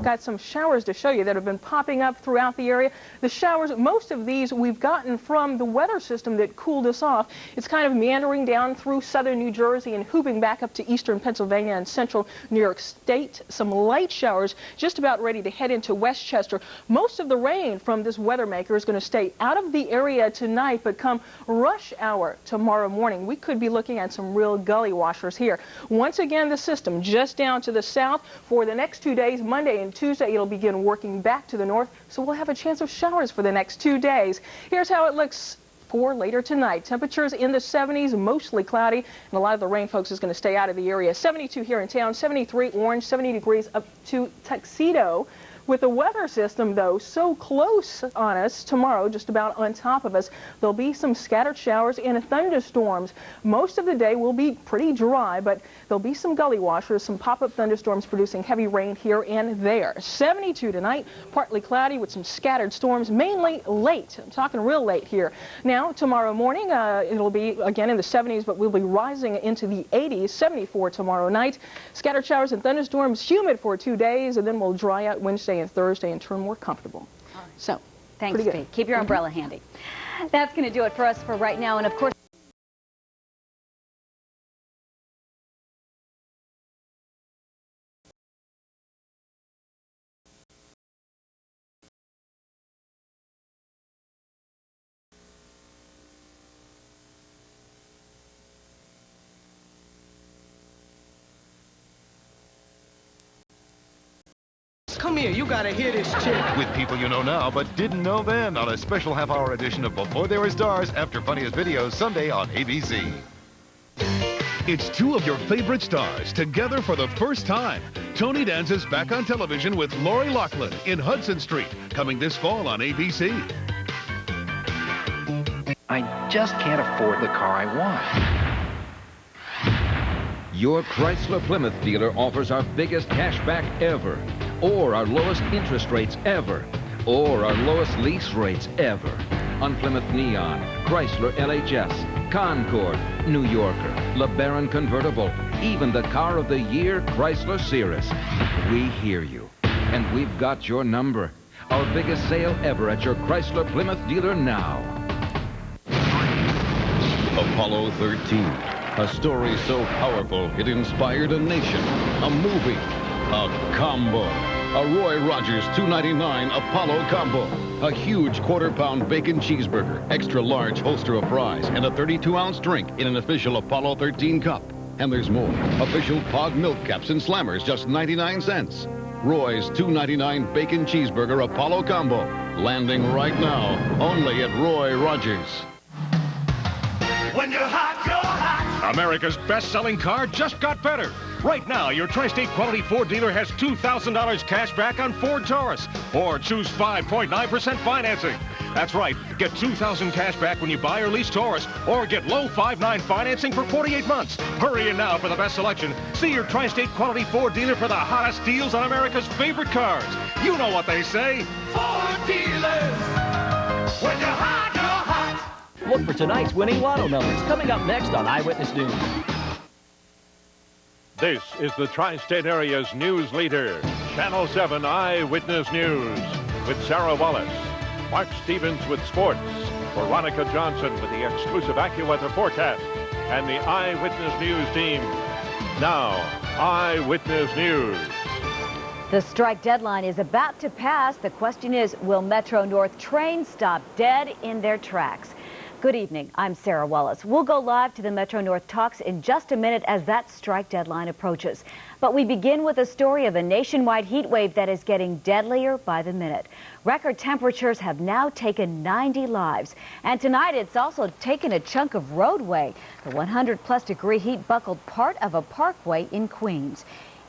got some showers to show you that have been popping up throughout the area. The showers, most of these we've gotten from the weather system that cooled us off. It's kind of meandering down through southern New Jersey and hooping back up to eastern Pennsylvania and central New York State. Some light showers just about ready to head into Westchester. Most of the rain from this weather maker is going to stay out of the area tonight, but come rush hour tomorrow morning, we could be looking at some real gully washers here. Once again, the system just down to the south. For the next 2 days, Monday and Tuesday, it'll begin working back to the north, so we'll have a chance of showers for the next 2 days. Here's how it looks for later tonight. Temperatures in the 70s, mostly cloudy, and a lot of the rain, folks, is going to stay out of the area. 72 here in town, 73 Orange, 70 degrees up to Tuxedo. With the weather system, though, so close on us tomorrow, just about on top of us, there'll be some scattered showers and thunderstorms. Most of the day will be pretty dry, but there'll be some gully washers, some pop-up thunderstorms producing heavy rain here and there. 72 tonight, partly cloudy with some scattered storms, mainly late. I'm talking real late here. Now, tomorrow morning, it'll be again in the 70s, but we'll be rising into the 80s, 74 tomorrow night. Scattered showers and thunderstorms, humid for 2 days, and then we'll dry out Wednesday and Thursday and turn more comfortable. So, thanks, Pete. Keep your umbrella handy. That's going to do it for us for right now. And of course, Come here, you gotta hear this chick. With people you know now but didn't know then on a special half-hour edition of Before They Were Stars After Funniest Videos Sunday on ABC. It's two of your favorite stars together for the first time. Tony Danza's back on television with Lori Loughlin in Hudson Street, coming this fall on ABC. I just can't afford the car I want. Your Chrysler Plymouth dealer offers our biggest cash back ever, or our lowest interest rates ever, or our lowest lease rates ever on Plymouth Neon, Chrysler LHS, Concord, New Yorker, LeBaron Convertible, even the car of the year, Chrysler Cirrus. We hear you, and we've got your number. Our biggest sale ever at your Chrysler Plymouth dealer now. Apollo 13, a story so powerful it inspired a nation, a movie, a combo. A Roy Rogers $2.99 Apollo combo. A huge quarter-pound bacon cheeseburger, extra large holster of fries, and a 32-ounce drink in an official Apollo 13 cup. And there's more. Official Pog milk caps and slammers, just 99 cents. Roy's $2.99 bacon cheeseburger Apollo combo. Landing right now, only at Roy Rogers. When you're hot, you're hot. America's best-selling car just got better. Right now, your Tri-State Quality Ford dealer has $2,000 cash back on Ford Taurus. Or choose 5.9% financing. That's right. Get $2,000 cash back when you buy or lease Taurus. Or get low 5.9 financing for 48 months. Hurry in now for the best selection. See your Tri-State Quality Ford dealer for the hottest deals on America's favorite cars. You know what they say. Ford dealers. When you're hot, you're hot. Look for tonight's winning lotto numbers coming up next on Eyewitness News. This is the Tri-State Area's news leader, Channel 7 Eyewitness News, with Sarah Wallace, Mark Stevens with sports, Veronica Johnson with the exclusive AccuWeather forecast, and the Eyewitness News team. Now, Eyewitness News. The strike deadline is about to pass. The question is, will Metro North trains stop dead in their tracks? Good evening. I'm Sarah Wallace. We'll go live to the Metro North talks in just a minute as that strike deadline approaches. But we begin with a story of a nationwide heat wave that is getting deadlier by the minute. Record temperatures have now taken 90 lives. And tonight it's also taken a chunk of roadway. The 100-plus degree heat buckled part of a parkway in Queens.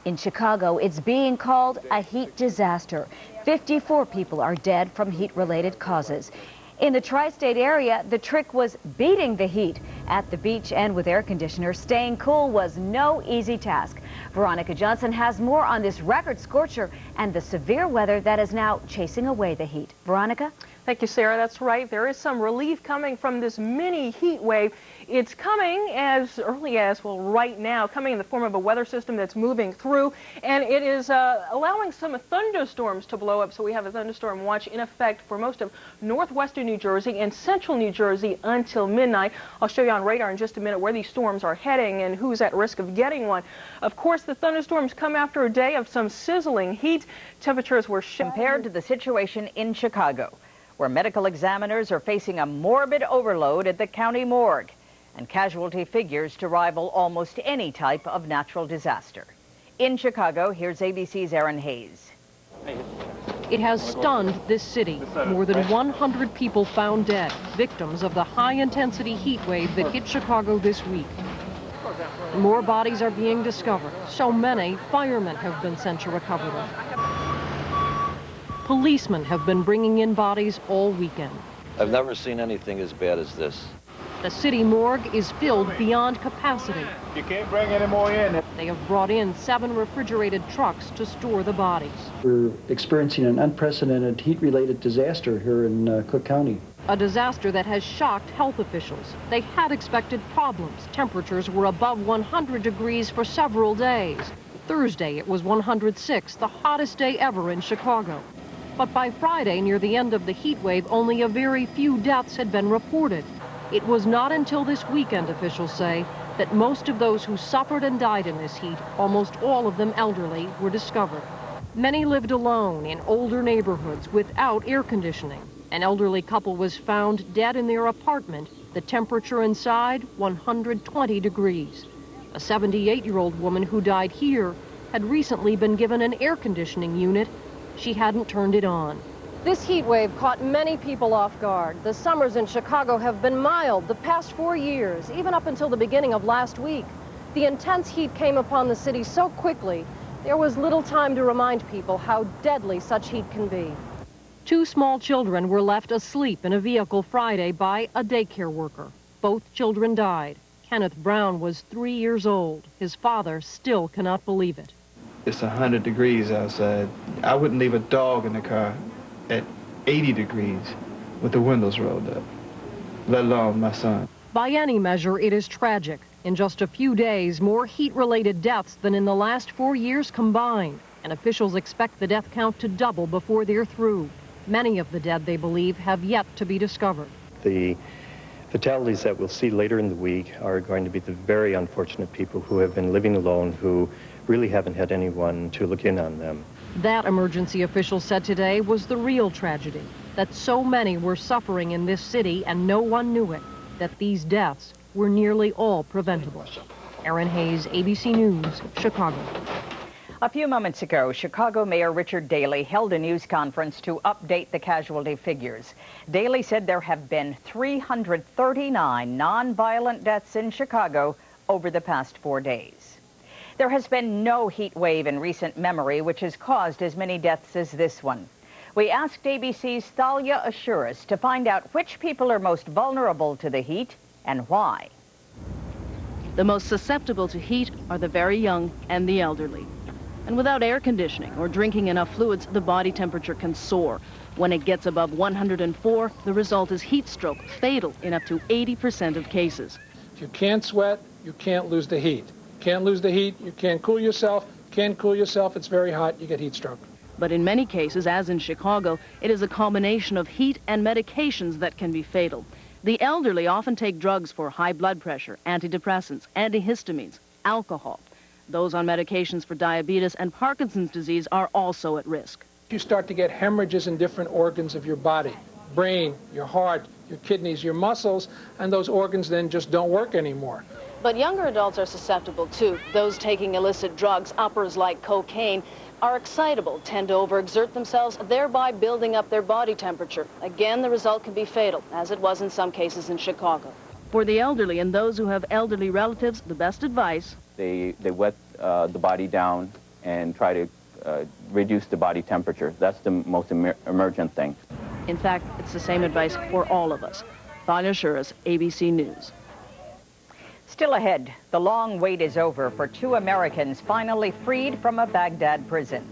In Chicago, it's being called a heat disaster. 54 people are dead from heat-related causes. In the tri-state area, the trick was beating the heat. At the beach and with air conditioners, staying cool was no easy task. Veronica Johnson has more on this record scorcher and the severe weather that is now chasing away the heat. Veronica? Thank you, Sarah. That's right. There is some relief coming from this mini heat wave. It's coming as early as, well, right now, coming in the form of a weather system that's moving through, and it is allowing some thunderstorms to blow up. So we have a thunderstorm watch in effect for most of northwestern New Jersey and central New Jersey until midnight. I'll show you on radar in just a minute where these storms are heading and who's at risk of getting one. Of course, the thunderstorms come after a day of some sizzling heat. Temperatures were compared to the situation in Chicago, where medical examiners are facing a morbid overload at the county morgue and casualty figures to rival almost any type of natural disaster. In Chicago, here's ABC's Erin Hayes. It has stunned this city. More than 100 people found dead, victims of the high-intensity heat wave that hit Chicago this week. More bodies are being discovered. So many, firemen have been sent to recover them. Policemen have been bringing in bodies all weekend. I've never seen anything as bad as this. The city morgue is filled beyond capacity. You can't bring any more in. They have brought in 7 refrigerated trucks to store the bodies. We're experiencing an unprecedented heat-related disaster here in Cook County. A disaster that has shocked health officials. They had expected problems. Temperatures were above 100 degrees for several days. Thursday, it was 106, the hottest day ever in Chicago. But by Friday, near the end of the heat wave, only a very few deaths had been reported. It was not until this weekend, officials say, that most of those who suffered and died in this heat, almost all of them elderly, were discovered. Many lived alone in older neighborhoods without air conditioning. An elderly couple was found dead in their apartment. The temperature inside, 120 degrees. A 78-year-old woman who died here had recently been given an air conditioning unit. She hadn't turned it on. This heat wave caught many people off guard. The summers in Chicago have been mild the past 4 years, even up until the beginning of last week. The intense heat came upon the city so quickly, there was little time to remind people how deadly such heat can be. 2 small children were left asleep in a vehicle Friday by a daycare worker. Both children died. Kenneth Brown was 3 years old. His father still cannot believe it. It's 100 degrees outside. I wouldn't leave a dog in the car at 80 degrees with the windows rolled up, let alone my son. By any measure, it is tragic. In just a few days, more heat-related deaths than in the last 4 years combined, and officials expect the death count to double before they're through. Many of the dead, they believe, have yet to be discovered. The fatalities that we'll see later in the week are going to be the very unfortunate people who have been living alone, who really haven't had anyone to look in on them. That, emergency officials said today, was the real tragedy, that so many were suffering in this city and no one knew it, that these deaths were nearly all preventable. Erin Hayes, ABC News, Chicago. A few moments ago, Chicago Mayor Richard Daley held a news conference to update the casualty figures. Daley said there have been 339 nonviolent deaths in Chicago over the past 4 days. There has been no heat wave in recent memory which has caused as many deaths as this one. We asked ABC's Thalia Ashuris to find out which people are most vulnerable to the heat and why. The most susceptible to heat are the very young and the elderly. And without air conditioning or drinking enough fluids, the body temperature can soar. When it gets above 104, the result is heat stroke, fatal in up to 80% of cases. If you can't sweat, you can't lose the heat. Can't lose the heat, you can't cool yourself. Can't cool yourself, it's very hot, you get heat stroke. But in many cases, as in Chicago, it is a combination of heat and medications that can be fatal. The elderly often take drugs for high blood pressure, antidepressants, antihistamines, alcohol. Those on medications for diabetes and Parkinson's disease are also at risk. You start to get hemorrhages in different organs of your body, brain, your heart, your kidneys, your muscles, and those organs then just don't work anymore. But younger adults are susceptible too. Those taking illicit drugs, uppers like cocaine, are excitable, tend to overexert themselves, thereby building up their body temperature. Again, the result can be fatal, as it was in some cases in Chicago. For the elderly and those who have elderly relatives, the best advice: They wet the body down and try to reduce the body temperature. That's the most emergent thing. In fact, it's the same advice for all of us. Thalia Ashuris, ABC News. Still ahead, the long wait is over for 2 Americans finally freed from a Baghdad prison.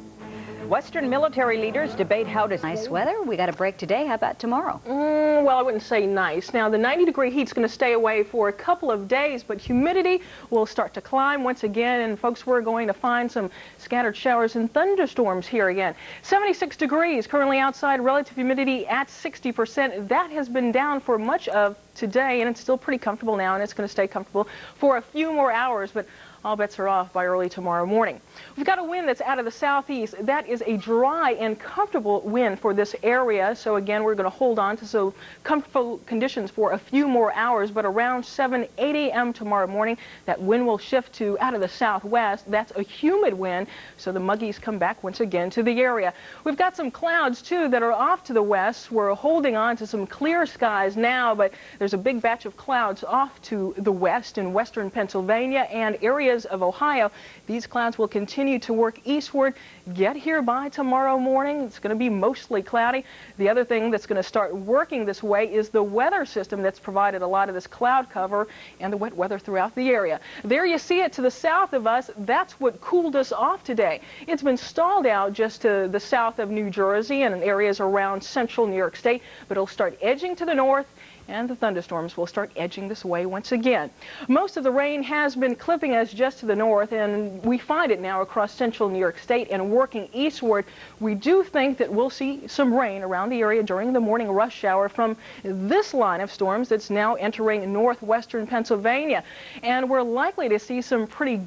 Western military leaders debate how to... Nice weather. We got a break today. How about tomorrow? Well, I wouldn't say nice. Now, the 90-degree heat's going to stay away for a couple of days, but humidity will start to climb once again, and folks, we're going to find some scattered showers and thunderstorms here again. 76 degrees currently outside, relative humidity at 60%. That has been down for much of today, and it's still pretty comfortable now, and it's going to stay comfortable for a few more hours, but all bets are off by early tomorrow morning. We've got a wind that's out of the southeast. That is a dry and comfortable wind for this area. So again, we're going to hold on to some comfortable conditions for a few more hours, but around 8 a.m. tomorrow morning, that wind will shift to out of the southwest. That's a humid wind, so the muggies come back once again to the area. We've got some clouds, too, that are off to the west. We're holding on to some clear skies now, but there's a big batch of clouds off to the west in western Pennsylvania and areas of Ohio. These clouds will continue to work eastward, get here by tomorrow morning. It's going to be mostly cloudy. The other thing that's going to start working this way is the weather system that's provided a lot of this cloud cover and the wet weather throughout the area. There you see it to the south of us. That's what cooled us off today. It's been stalled out just to the south of New Jersey and in areas around central New York State, but it'll start edging to the north, and the thunderstorms will start edging this way once again. Most of the rain has been clipping us just to the north, and we find it now across central New York State and working eastward. We do think that we'll see some rain around the area during the morning rush hour from this line of storms that's now entering northwestern Pennsylvania. And we're likely to see some pretty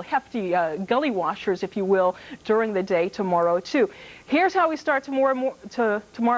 hefty gully washers, if you will, during the day tomorrow, too. Here's how we start tomorrow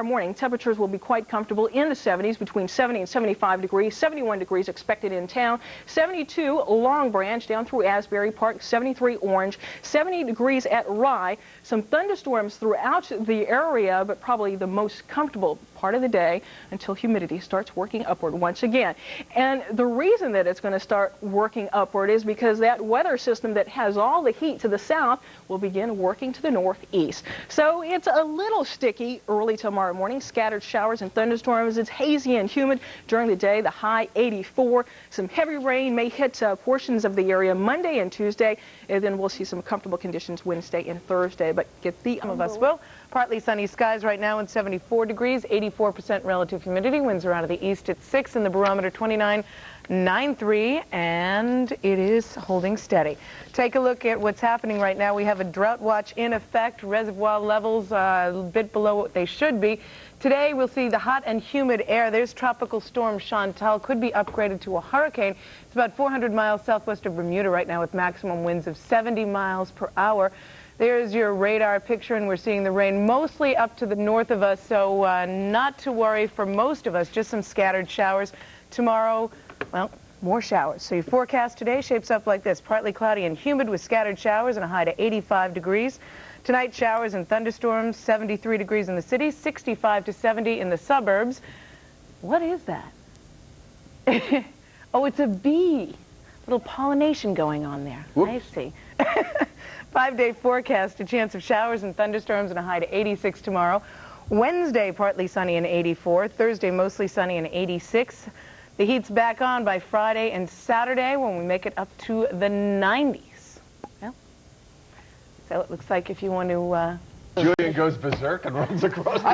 morning. Temperatures will be quite comfortable in the 70s, between 70 and 75 degrees, 71 degrees expected in town, 72 Long Branch down through Asbury Park, 73 Orange, 70 degrees at Rye. Some thunderstorms throughout the area, but probably the most comfortable part of the day until humidity starts working upward once again. And the reason that it's going to start working upward is because that weather system that has all the heat to the south will begin working to the northeast. So it's a little sticky early tomorrow morning. Scattered showers and thunderstorms. It's hazy and humid during the day. The high 84. Some heavy rain may hit portions of the area Monday and Tuesday, and then we'll see some comfortable conditions Wednesday and Thursday. But get the Some of us will. Partly sunny skies right now and 74 degrees, 84% relative humidity. Winds are out of the east at 6 and the barometer 29.93, and it is holding steady. Take a look at what's happening right now. We have a drought watch in effect. Reservoir levels a bit below what they should be. Today we'll see the hot and humid air. There's tropical storm Chantal, could be upgraded to a hurricane. It's about 400 miles southwest of Bermuda right now with maximum winds of 70 miles per hour. There's your radar picture, and we're seeing the rain mostly up to the north of us, so not to worry for most of us, just some scattered showers. Tomorrow, well, more showers. So your forecast today shapes up like this: partly cloudy and humid with scattered showers and a high to 85 degrees. Tonight, showers and thunderstorms, 73 degrees in the city, 65 to 70 in the suburbs. What is that? Oh, it's a bee. Little pollination going on there. Whoop. I see. 5-day forecast, a chance of showers and thunderstorms and a high to 86 tomorrow. Wednesday, partly sunny and 84. Thursday, mostly sunny and 86. The heat's back on by Friday and Saturday when we make it up to the 90s. Well, so it looks like if you want to... Julian goes berserk and runs across the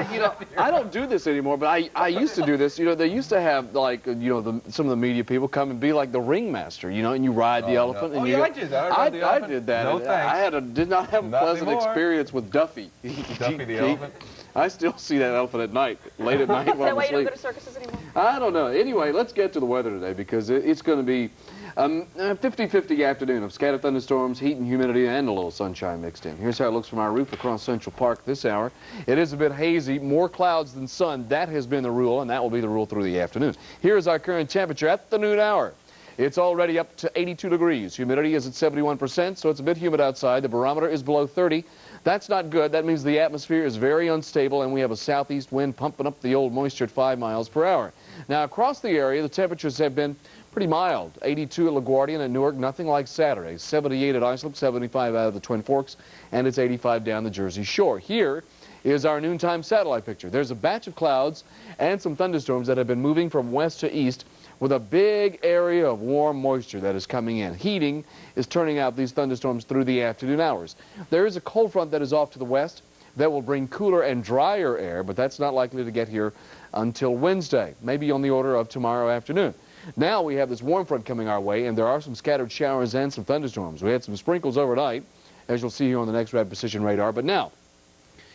I don't do this anymore, but I used to do this. You know, they used to have, like, some of the media people come and be like the ringmaster, and you ride the elephant. No. And I did that. I did that. No thanks. I did not have a pleasant experience with Duffy. Duffy the elephant? I still see that elephant at night, late at night while I'm asleep. Is that why you don't go to circuses anymore? I don't know. Anyway, let's get to the weather today, because it's going to be 50-50 afternoon of scattered thunderstorms, heat and humidity, and a little sunshine mixed in. Here's how it looks from our roof across Central Park this hour. It is a bit hazy, more clouds than sun. That has been the rule, and that will be the rule through the afternoon. Here's our current temperature at the noon hour. It's already up to 82 degrees. Humidity is at 71%, so it's a bit humid outside. The barometer is below 30. That's not good. That means the atmosphere is very unstable, and we have a southeast wind pumping up the old moisture at 5 miles per hour. Now, across the area, the temperatures have been pretty mild. 82 at LaGuardia and at Newark, nothing like Saturday. 78 at Islip, 75 out of the Twin Forks, and it's 85 down the Jersey Shore. Here, is our noontime satellite picture. There's a batch of clouds and some thunderstorms that have been moving from west to east with a big area of warm moisture that is coming in. Heating is turning out these thunderstorms through the afternoon hours. There is a cold front that is off to the west that will bring cooler and drier air, but that's not likely to get here until Wednesday, maybe on the order of tomorrow afternoon. Now we have this warm front coming our way, and there are some scattered showers and some thunderstorms. We had some sprinkles overnight, as you'll see here on the next Red Precision Radar, but now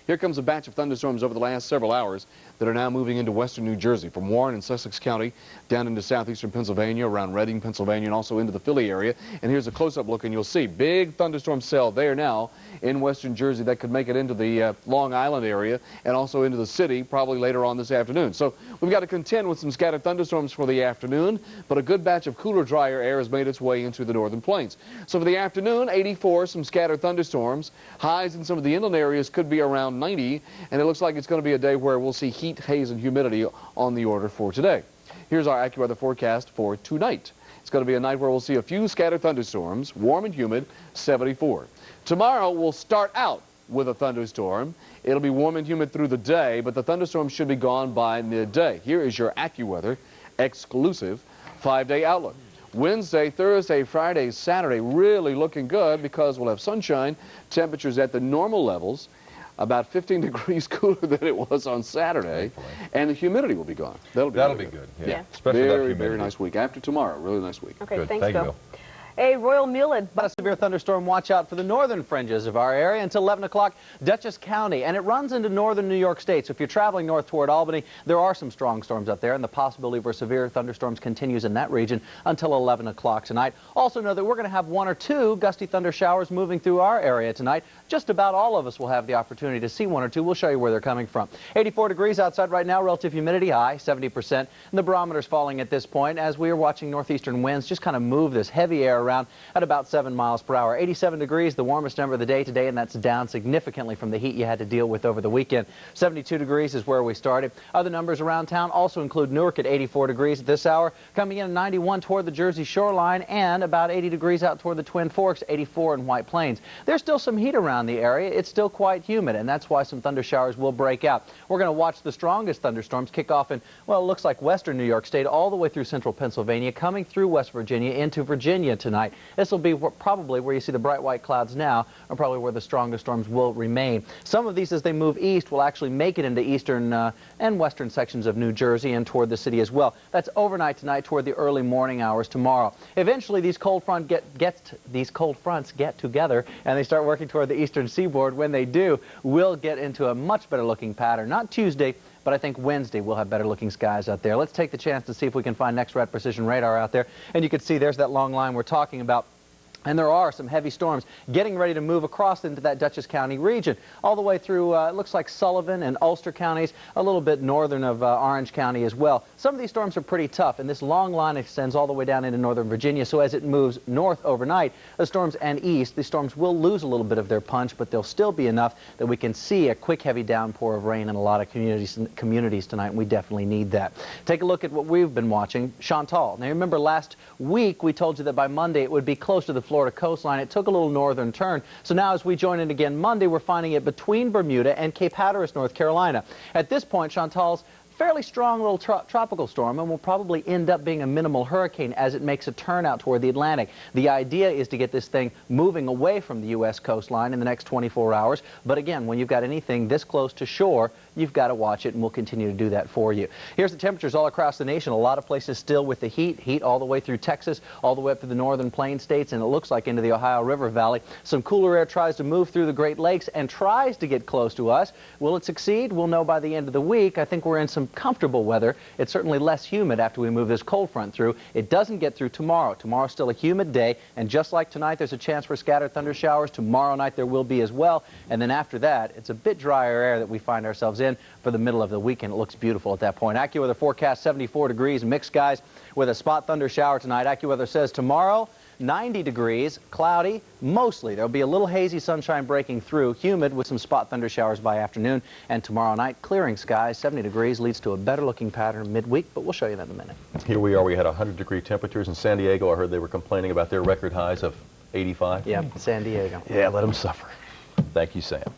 here comes a batch of thunderstorms over the last several hours that are now moving into western New Jersey, from Warren and Sussex County down into southeastern Pennsylvania, around Reading, Pennsylvania, and also into the Philly area. And here's a close-up look, and you'll see big thunderstorm cell there now in western Jersey that could make it into the Long Island area and also into the city probably later on this afternoon. So we've got to contend with some scattered thunderstorms for the afternoon, but a good batch of cooler, drier air has made its way into the northern plains. So for the afternoon, 84, some scattered thunderstorms. Highs in some of the inland areas could be around 90, and it looks like it's going to be a day where we'll see heat, haze, and humidity on the order for today. Here's our AccuWeather forecast for tonight. It's going to be a night where we'll see a few scattered thunderstorms, warm and humid, 74. Tomorrow we'll start out with a thunderstorm. It'll be warm and humid through the day, but the thunderstorm should be gone by midday. Here is your AccuWeather exclusive 5-day outlook. Wednesday, Thursday, Friday, Saturday really looking good because we'll have sunshine, temperatures at the normal levels, about 15 degrees cooler than it was on Saturday, and the humidity will be gone. That'll be good. Yeah. Especially very, very nice week. After tomorrow, really nice week. Okay, thanks, Bill. A royal meal at... A severe thunderstorm watch out for the northern fringes of our area until 11 o'clock, Dutchess County, and it runs into northern New York State. So if you're traveling north toward Albany, there are some strong storms up there, and the possibility for severe thunderstorms continues in that region until 11 o'clock tonight. Also know that we're going to have 1 or 2 gusty thunder showers moving through our area tonight. Just about all of us will have the opportunity to see 1 or 2. We'll show you where they're coming from. 84 degrees outside right now, relative humidity high, 70%. And the barometer's falling at this point as we are watching northeastern winds just kind of move this heavy air around at about 7 miles per hour. 87 degrees, the warmest number of the day today, and that's down significantly from the heat you had to deal with over the weekend. 72 degrees is where we started. Other numbers around town also include Newark at 84 degrees at this hour, coming in at 91 toward the Jersey shoreline, and about 80 degrees out toward the Twin Forks, 84 in White Plains. There's still some heat around the area. It's still quite humid, and that's why some thunder showers will break out. We're going to watch the strongest thunderstorms kick off in, well, it looks like western New York State all the way through central Pennsylvania, coming through West Virginia into Virginia tonight. This will be probably where you see the bright white clouds now, and probably where the strongest storms will remain. Some of these, as they move east, will actually make it into eastern and western sections of New Jersey and toward the city as well. That's overnight tonight toward the early morning hours tomorrow. Eventually, these cold fronts get together and they start working toward the eastern seaboard. When they do, we'll get into a much better looking pattern. Not Tuesday, but I think Wednesday we'll have better looking skies out there. Let's take the chance to see if we can find next Red Precision Radar out there. And you can see there's that long line we're talking about. And there are some heavy storms getting ready to move across into that Dutchess County region, all the way through, it looks like Sullivan and Ulster counties, a little bit northern of Orange County as well. Some of these storms are pretty tough, and this long line extends all the way down into northern Virginia. So as it moves north overnight, the storms and east, the storms will lose a little bit of their punch, but they'll still be enough that we can see a quick, heavy downpour of rain in a lot of communities tonight, and we definitely need that. Take a look at what we've been watching, Chantal. Now, remember last week we told you that by Monday it would be close to the Florida coastline. It took a little northern turn. So now as we join it again Monday, we're finding it between Bermuda and Cape Hatteras, North Carolina. At this point, Chantal's fairly strong little tropical storm and will probably end up being a minimal hurricane as it makes a turn out toward the Atlantic. The idea is to get this thing moving away from the U.S. coastline in the next 24 hours. But again, when you've got anything this close to shore, you've got to watch it, and we'll continue to do that for you. Here's the temperatures all across the nation. A lot of places still with the heat all the way through Texas, all the way up to the northern plain states, and it looks like into the Ohio River Valley. Some cooler air tries to move through the Great Lakes and tries to get close to us. Will it succeed? We'll know by the end of the week. I think we're in some comfortable weather. It's certainly less humid after we move this cold front through. It doesn't get through tomorrow. Tomorrow's still a humid day, and just like tonight, there's a chance for scattered thunder showers. Tomorrow night there will be as well, and then after that, it's a bit drier air that we find ourselves in for the middle of the weekend. It looks beautiful at that point. AccuWeather forecast 74 degrees, mixed skies with a spot thunder shower tonight. AccuWeather says tomorrow 90 degrees, cloudy, mostly. There'll be a little hazy sunshine breaking through, humid with some spot thunder showers by afternoon, and tomorrow night clearing skies, 70 degrees, leads to a better looking pattern midweek, but we'll show you that in a minute. Here we are. We had 100-degree temperatures in San Diego. I heard they were complaining about their record highs of 85. Yeah, San Diego. Yeah, let them suffer. Thank you, Sam.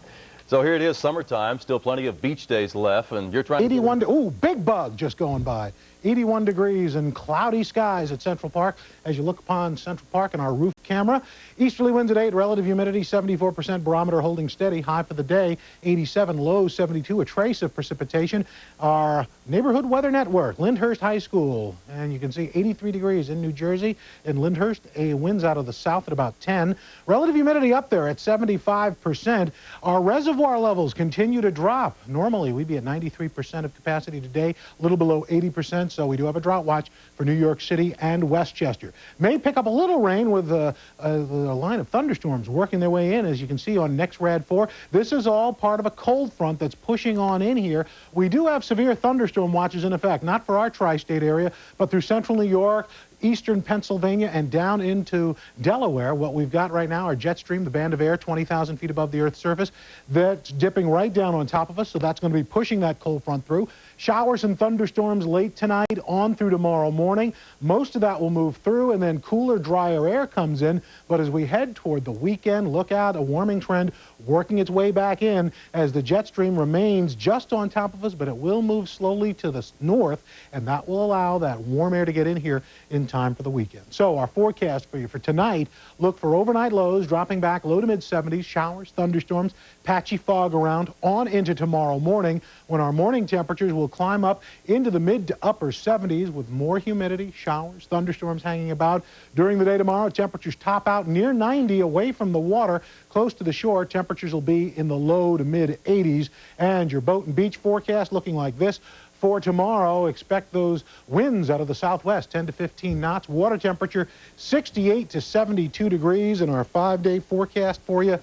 So here it is, summertime, still plenty of beach days left, and you're trying 81, ooh, big bug just going by. 81 degrees and cloudy skies at Central Park as you look upon Central Park in our roof camera. Easterly winds at 8, relative humidity 74%, barometer holding steady, high for the day 87, low 72, a trace of precipitation. Our neighborhood weather network, Lyndhurst High School, and you can see 83 degrees in New Jersey. In Lyndhurst, winds out of the south at about 10. Relative humidity up there at 75%. Our reservoir levels continue to drop. Normally, we'd be at 93% of capacity today, a little below 80%. So we do have a drought watch for New York City and Westchester. May pick up a little rain with the line of thunderstorms working their way in, as you can see on NextRad 4. This is all part of a cold front that's pushing on in here. We do have severe thunderstorm watches in effect, not for our tri-state area, but through central New York, eastern Pennsylvania, and down into Delaware. What we've got right now are jet stream, the band of air 20,000 feet above the Earth's surface. That's dipping right down on top of us, so that's going to be pushing that cold front through. Showers and thunderstorms late tonight on through tomorrow morning. Most of that will move through, and then cooler, drier air comes in. But as we head toward the weekend, look out, a warming trend working its way back in as the jet stream remains just on top of us, but it will move slowly to the north, and that will allow that warm air to get in here in time for the weekend. So our forecast for you for tonight, look for overnight lows dropping back low to mid 70s, showers, thunderstorms, patchy fog around on into tomorrow morning, when our morning temperatures will climb up into the mid to upper 70s with more humidity, showers, thunderstorms hanging about. During the day tomorrow, temperatures top out near 90 away from the water. Close to the shore, temperatures will be in the low to mid 80s. And your boat and beach forecast looking like this. For tomorrow, expect those winds out of the southwest, 10 to 15 knots. Water temperature 68 to 72 degrees in our 5-day forecast for you.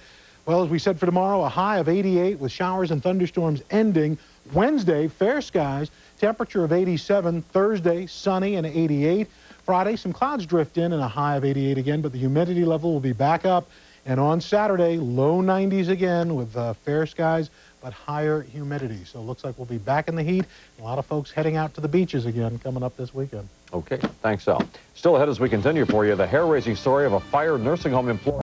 Well, as we said for tomorrow, a high of 88 with showers and thunderstorms ending. Wednesday, fair skies, temperature of 87. Thursday, sunny and 88. Friday, some clouds drift in and a high of 88 again, but the humidity level will be back up. And on Saturday, low 90s again with fair skies, but higher humidity. So it looks like we'll be back in the heat. A lot of folks heading out to the beaches again coming up this weekend. Okay, thanks, Al. Still ahead as we continue for you, the hair-raising story of a fired nursing home employee.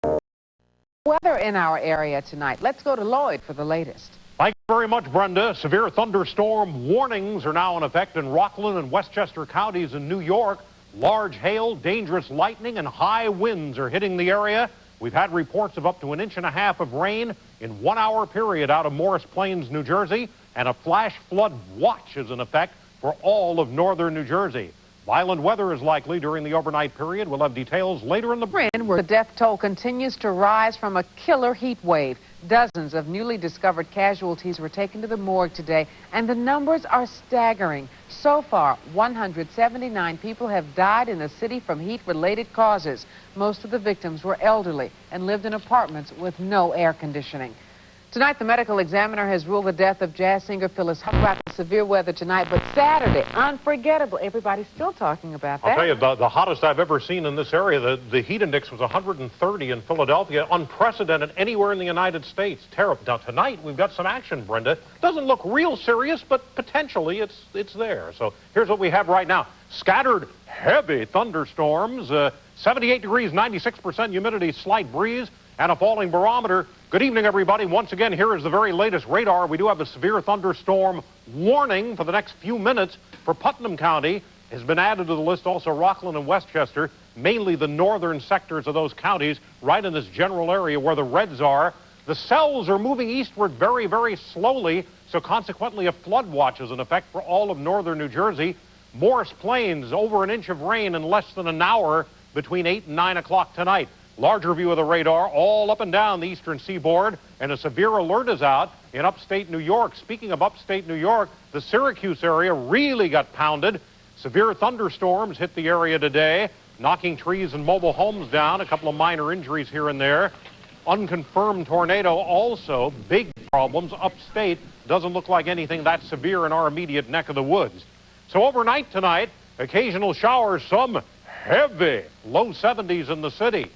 Weather in our area tonight. Let's go to Lloyd for the latest. Thank you very much, Brenda. Severe thunderstorm warnings are now in effect in Rockland and Westchester counties in New York. Large hail, dangerous lightning, and high winds are hitting the area. We've had reports of up to 1.5 inches of rain in 1 hour period out of Morris Plains, New Jersey, and a flash flood watch is in effect for all of northern New Jersey. Violent weather is likely during the overnight period. We'll have details later in the where the death toll continues to rise from a killer heat wave. Dozens of newly discovered casualties were taken to the morgue today, and the numbers are staggering. So far, 179 people have died in the city from heat-related causes. Most of the victims were elderly and lived in apartments with no air conditioning. Tonight, the medical examiner has ruled the death of jazz singer Phyllis Huff. About the severe weather tonight, but Saturday, unforgettable. Everybody's still talking about that. I'll tell you, the hottest I've ever seen in this area. The heat index was 130 in Philadelphia, unprecedented anywhere in the United States. Terrible. Now, tonight, we've got some action, Brenda. Doesn't look real serious, but potentially it's there. So here's what we have right now. Scattered heavy thunderstorms, 78 degrees, 96% humidity, slight breeze, and a falling barometer. Good evening, everybody. Once again, here is the very latest radar. We do have a severe thunderstorm warning for the next few minutes for Putnam County. Has been added to the list also Rockland and Westchester, mainly the northern sectors of those counties, right in this general area where the reds are. The cells are moving eastward very, very slowly, so consequently a flood watch is in effect for all of northern New Jersey. Morris Plains, over 1 inch of rain in less than an hour between 8 and 9 o'clock tonight. Larger view of the radar all up and down the eastern seaboard, and a severe alert is out in upstate New York. Speaking of upstate New York, the Syracuse area really got pounded. Severe thunderstorms hit the area today, knocking trees and mobile homes down, a couple of minor injuries here and there. Unconfirmed tornado also, big problems upstate. Doesn't look like anything that severe in our immediate neck of the woods. So overnight tonight, occasional showers, some heavy, low 70s in the city.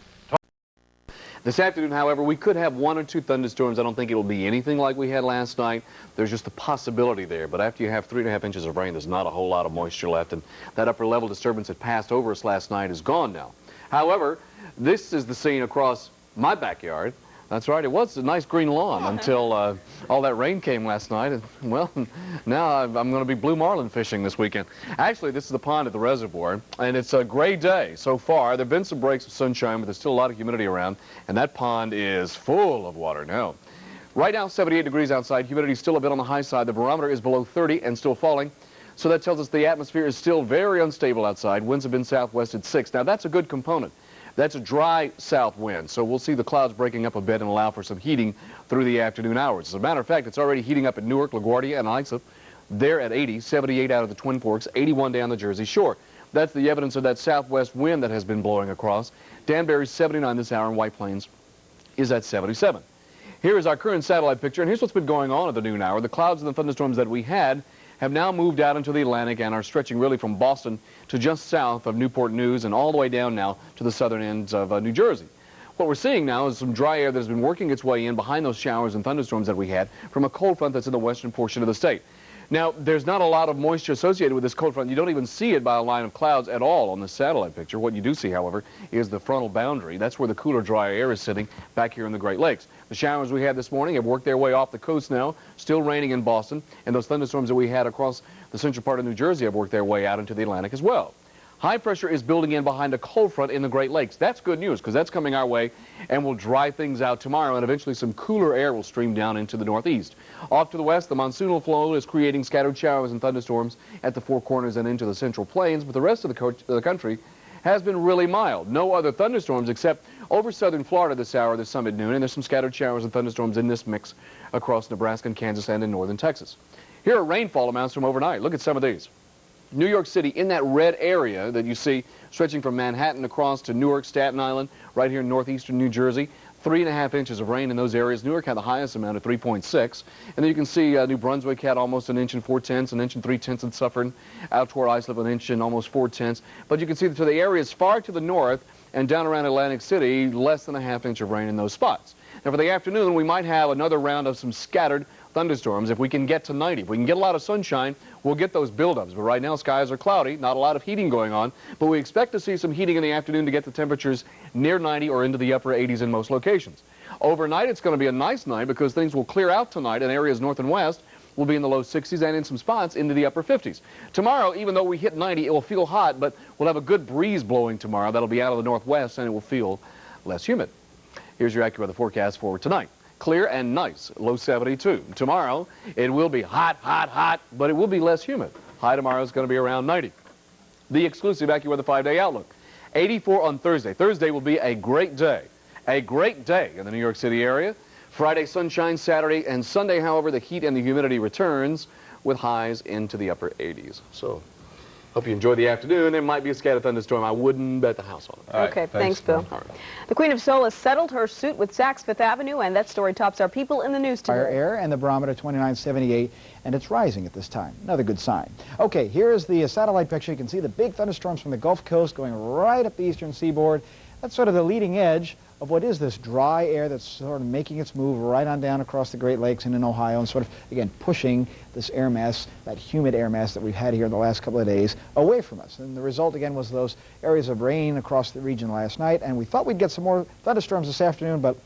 This afternoon, however, we could have 1 or 2 thunderstorms. I don't think it'll be anything like we had last night. There's just a possibility there. But after you have 3.5 inches of rain, there's not a whole lot of moisture left. And that upper level disturbance that passed over us last night is gone now. However, this is the scene across my backyard. That's right. It was a nice green lawn until all that rain came last night. And, well, now I'm going to be blue marlin fishing this weekend. Actually, this is the pond at the reservoir, and it's a great day so far. There have been some breaks of sunshine, but there's still a lot of humidity around, and that pond is full of water now. Right now, 78 degrees outside. Humidity still a bit on the high side. The barometer is below 30 and still falling. So that tells us the atmosphere is still very unstable outside. Winds have been southwest at 6. Now, that's a good component. That's a dry south wind, so we'll see the clouds breaking up a bit and allow for some heating through the afternoon hours. As a matter of fact, it's already heating up at Newark, LaGuardia, and Isa. They're at 80, 78 out of the Twin Forks, 81 down the Jersey Shore. That's the evidence of that southwest wind that has been blowing across. Danbury's 79 this hour, and White Plains is at 77. Here is our current satellite picture, and here's what's been going on at the noon hour. The clouds and the thunderstorms that we had have now moved out into the Atlantic and are stretching really from Boston to just south of Newport News and all the way down now to the southern ends of New Jersey. What we're seeing now is some dry air that has been working its way in behind those showers and thunderstorms that we had from a cold front that's in the western portion of the state. Now, there's not a lot of moisture associated with this cold front. You don't even see it by a line of clouds at all on the satellite picture. What you do see, however, is the frontal boundary. That's where the cooler, dry air is sitting back here in the Great Lakes. The showers we had this morning have worked their way off the coast now, still raining in Boston, and those thunderstorms that we had across the central part of New Jersey have worked their way out into the Atlantic as well. High pressure is building in behind a cold front in the Great Lakes. That's good news because that's coming our way and will dry things out tomorrow, and eventually some cooler air will stream down into the northeast. Off to the west, the monsoonal flow is creating scattered showers and thunderstorms at the Four Corners and into the Central Plains, but the rest of the country has been really mild. No other thunderstorms except over southern Florida this hour, this some at noon, and there's some scattered showers and thunderstorms in this mix across Nebraska and Kansas and in northern Texas. Here are rainfall amounts from overnight. Look at some of these. New York City, in that red area that you see stretching from Manhattan across to Newark, Staten Island, right here in northeastern New Jersey, 3.5 inches of rain in those areas. Newark had the highest amount of 3.6. And then you can see New Brunswick had almost 1 inch and 4/10, 1 inch and 3/10 in Suffern, out toward Islip 1 inch and almost 4/10. But you can see that to the areas far to the north and down around Atlantic City, less than 1/2 inch of rain in those spots. Now for the afternoon, we might have another round of some scattered thunderstorms if we can get to 90. If we can get a lot of sunshine, we'll get those buildups. But right now, skies are cloudy, not a lot of heating going on. But we expect to see some heating in the afternoon to get the temperatures near 90 or into the upper 80s in most locations. Overnight, it's going to be a nice night because things will clear out tonight, and areas north and west will be in the low 60s and in some spots into the upper 50s. Tomorrow, even though we hit 90, it will feel hot, but we'll have a good breeze blowing tomorrow. That'll be out of the northwest, and it will feel less humid. Here's your AccuWeather forecast for tonight. Clear and nice, low 72. Tomorrow, it will be hot, hot, hot, but it will be less humid. High tomorrow is going to be around 90. The exclusive AccuWeather 5-day outlook. 84 on Thursday. Thursday will be a great day. A great day in the New York City area. Friday, sunshine. Saturday and Sunday, however, the heat and the humidity returns with highs into the upper 80s. So, hope you enjoy the afternoon. There might be a scattered thunderstorm. I wouldn't bet the house on it. Right, okay, thanks, Bill. Right. The Queen of Soul has settled her suit with Saks Fifth Avenue, and that story tops our People in the News today. Fire air and the barometer 2978, and it's rising at this time. Another good sign. Okay, here is the satellite picture. You can see the big thunderstorms from the Gulf Coast going right up the eastern seaboard. That's sort of the leading edge of what is this dry air that's sort of making its move right on down across the Great Lakes and in Ohio and sort of, again, pushing this air mass, that humid air mass that we've had here in the last couple of days, away from us. And the result, again, was those areas of rain across the region last night. And we thought we'd get some more thunderstorms this afternoon, but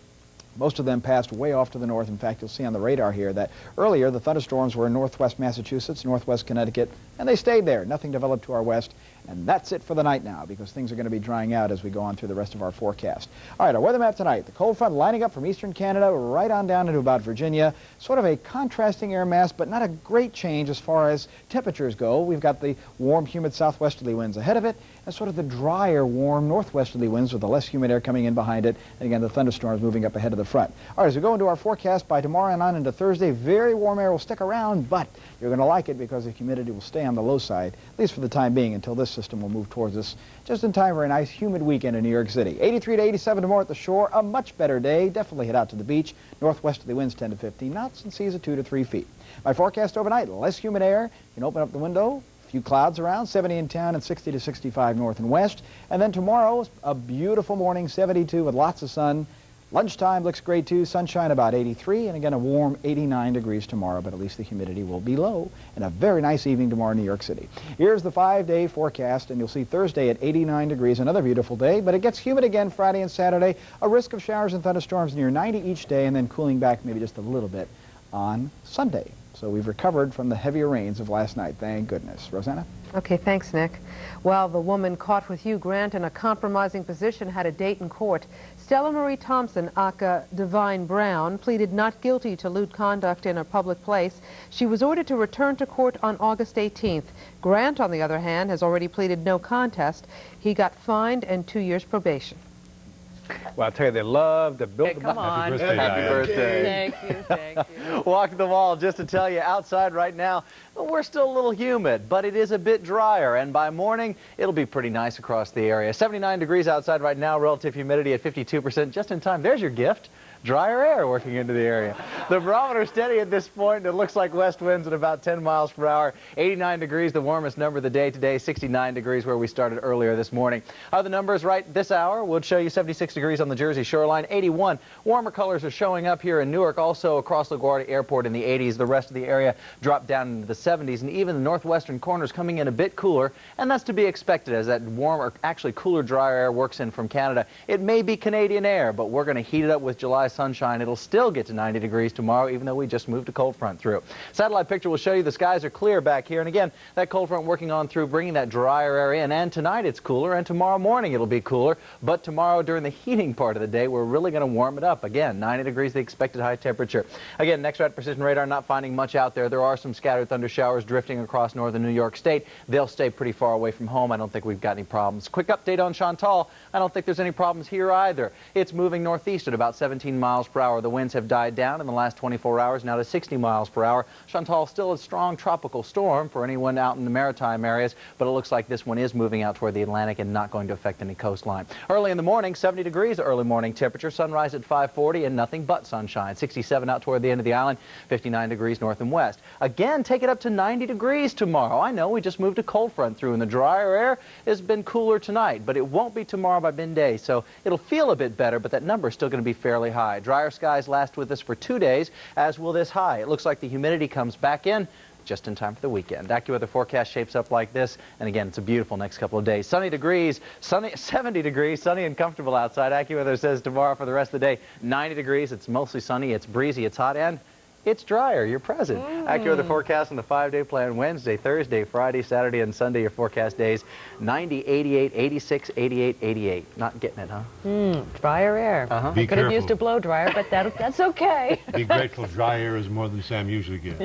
most of them passed way off to the north. In fact, you'll see on the radar here that earlier the thunderstorms were in northwest Massachusetts, northwest Connecticut, and they stayed there. Nothing developed to our west. And that's it for the night now, because things are going to be drying out as we go on through the rest of our forecast. All right, our weather map tonight. The cold front lining up from eastern Canada right on down into about Virginia. Sort of a contrasting air mass, but not a great change as far as temperatures go. We've got the warm, humid southwesterly winds ahead of it, and sort of the drier, warm northwesterly winds with the less humid air coming in behind it. And again, the thunderstorms moving up ahead of the front. All right, as we go into our forecast, by tomorrow and on into Thursday, very warm air will stick around, but you're going to like it because the humidity will stay on the low side, at least for the time being, until this system will move towards us just in time for a nice humid weekend in New York City. 83 to 87 tomorrow at the shore, a much better day. Definitely head out to the beach. Northwesterly winds 10 to 15 knots and seas of 2 to 3 feet. My forecast overnight, less humid air. You can open up the window. A few clouds around, 70 in town and 60 to 65 north and west. And then tomorrow, a beautiful morning, 72 with lots of sun. Lunchtime looks great too. Sunshine about 83, and again a warm 89 degrees tomorrow, but at least the humidity will be low. And a very nice evening tomorrow in New York City. Here's the 5-day forecast, and you'll see Thursday at 89 degrees, another beautiful day, but it gets humid again Friday and Saturday. A risk of showers and thunderstorms near 90 each day, and then cooling back maybe just a little bit on Sunday. So we've recovered from the heavier rains of last night, thank goodness. Rosanna? Okay, thanks, Nick. Well, the woman caught with Hugh Grant in a compromising position had a date in court. Stella Marie Thompson, aka Divine Brown, pleaded not guilty to lewd conduct in a public place. She was ordered to return to court on August 18th. Grant, on the other hand, has already pleaded no contest. He got fined and 2 years probation. Well, I'll tell you, they love to build come on. Happy birthday. Happy birthday. Thank you. Walk the wall just to tell you, outside right now, well, we're still a little humid, but it is a bit drier, and by morning, it'll be pretty nice across the area. 79 degrees outside right now, relative humidity at 52%, just in time. There's your gift. Drier air working into the area. The barometer steady at this point. It looks like west winds at about 10 miles per hour. 89 degrees, the warmest number of the day today. 69 degrees where we started earlier this morning. The numbers right this hour will show you 76 degrees on the Jersey shoreline, 81. Warmer colors are showing up here in Newark, also across LaGuardia Airport in the 80s. The rest of the area dropped down into the 70s, and even the northwestern corners coming in a bit cooler, and that's to be expected as that warmer, actually cooler, drier air works in from Canada. It may be Canadian air, but we're going to heat it up with July sunshine. It'll still get to 90 degrees tomorrow, even though we just moved a cold front through. Satellite picture will show you the skies are clear back here, and again, that cold front working on through, bringing that drier air in, and tonight it's cooler, and tomorrow morning it'll be cooler, but tomorrow during the heating part of the day, we're really going to warm it up. Again, 90 degrees, the expected high temperature. Again, Next Precision Radar not finding much out there. There are some scattered thunder showers drifting across northern New York State. They'll stay pretty far away from home. I don't think we've got any problems. Quick update on Chantal. I don't think there's any problems here either. It's moving northeast at about 17 miles per hour. The winds have died down in the last 24 hours, now to 60 miles per hour. Chantal still a strong tropical storm for anyone out in the maritime areas, but it looks like this one is moving out toward the Atlantic and not going to affect any coastline. Early in the morning, 70 degrees early morning temperature, sunrise at 5:40 and nothing but sunshine. 67 out toward the end of the island, 59 degrees north and west. Again, take it up to 90 degrees tomorrow. I know we just moved a cold front through, and the drier air has been cooler tonight, but it won't be tomorrow by midday, so it'll feel a bit better, but that number is still going to be fairly high. Drier skies last with us for 2 days, as will this high. It looks like the humidity comes back in just in time for the weekend. AccuWeather forecast shapes up like this, and again, it's a beautiful next couple of days. 70 degrees, sunny and comfortable outside. AccuWeather says tomorrow for the rest of the day, 90 degrees, it's mostly sunny, it's breezy, it's hot, and it's drier. You're present. AccuWeather forecast on the 5-day plan Wednesday, Thursday, Friday, Saturday, and Sunday. Your forecast days 90, 88, 86, 88, 88. Not getting it, huh? Drier air. Be I could have careful. used a blow dryer, but that's okay. Be grateful dry air is more than Sam usually gets.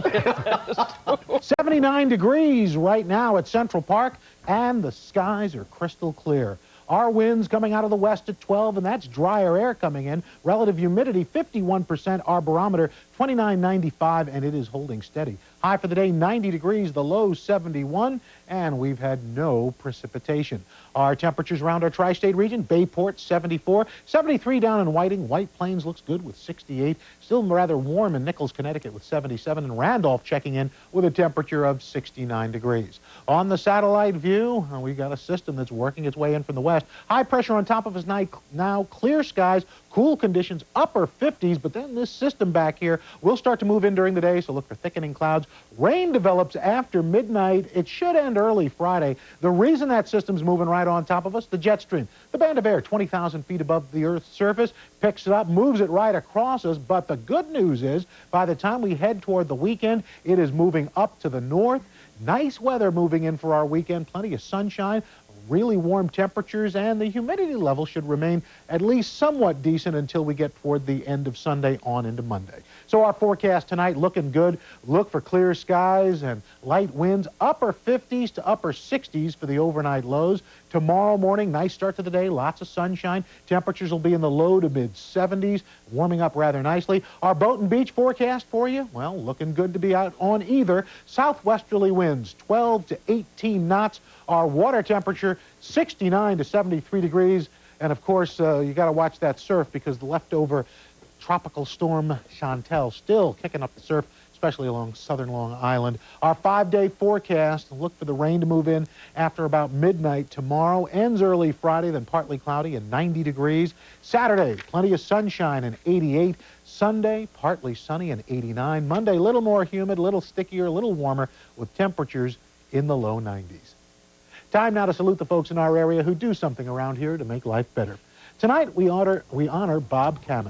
79 degrees right now at Central Park, and the skies are crystal clear. Our winds coming out of the west at 12, and that's drier air coming in. Relative humidity, 51%. Our barometer, 29.95, and it is holding steady. High for the day, 90 degrees. The low, 71, and we've had no precipitation. Our temperatures around our tri-state region, Bayport, 74. 73 down in Whiting. White Plains looks good with 68. Still rather warm in Nichols, Connecticut with 77. And Randolph checking in with a temperature of 69 degrees. On the satellite view, we got a system that's working its way in from the west. High pressure on top of us now, clear skies, cool conditions, upper 50s, but then this system back here will start to move in during the day, so look for thickening clouds. Rain develops after midnight. It should end early Friday. The reason that system's moving right on top of us, the jet stream. The band of air, 20,000 feet above the Earth's surface, picks it up, moves it right across us, but the good news is, by the time we head toward the weekend, it is moving up to the north. Nice weather moving in for our weekend, plenty of sunshine, really warm temperatures, and the humidity level should remain at least somewhat decent until we get toward the end of Sunday on into Monday. So our forecast tonight looking good. Look for clear skies and light winds, upper 50s to upper 60s for the overnight lows. Tomorrow morning, nice start to the day, lots of sunshine. Temperatures will be in the low to mid 70s, warming up rather nicely. Our boat and beach forecast for you, well, looking good to be out on either. Southwesterly winds, 12 to 18 knots. Our water temperature, 69 to 73 degrees. And of course, you got to watch that surf because the leftover tropical storm Chantal still kicking up the surf, especially along southern Long Island. Our 5-day forecast, look for the rain to move in after about midnight tomorrow. Ends early Friday, then partly cloudy and 90 degrees. Saturday, plenty of sunshine and 88. Sunday, partly sunny and 89. Monday, a little more humid, a little stickier, a little warmer, with temperatures in the low 90s. Time now to salute the folks in our area who do something around here to make life better. Tonight, we honor Bob Kamen.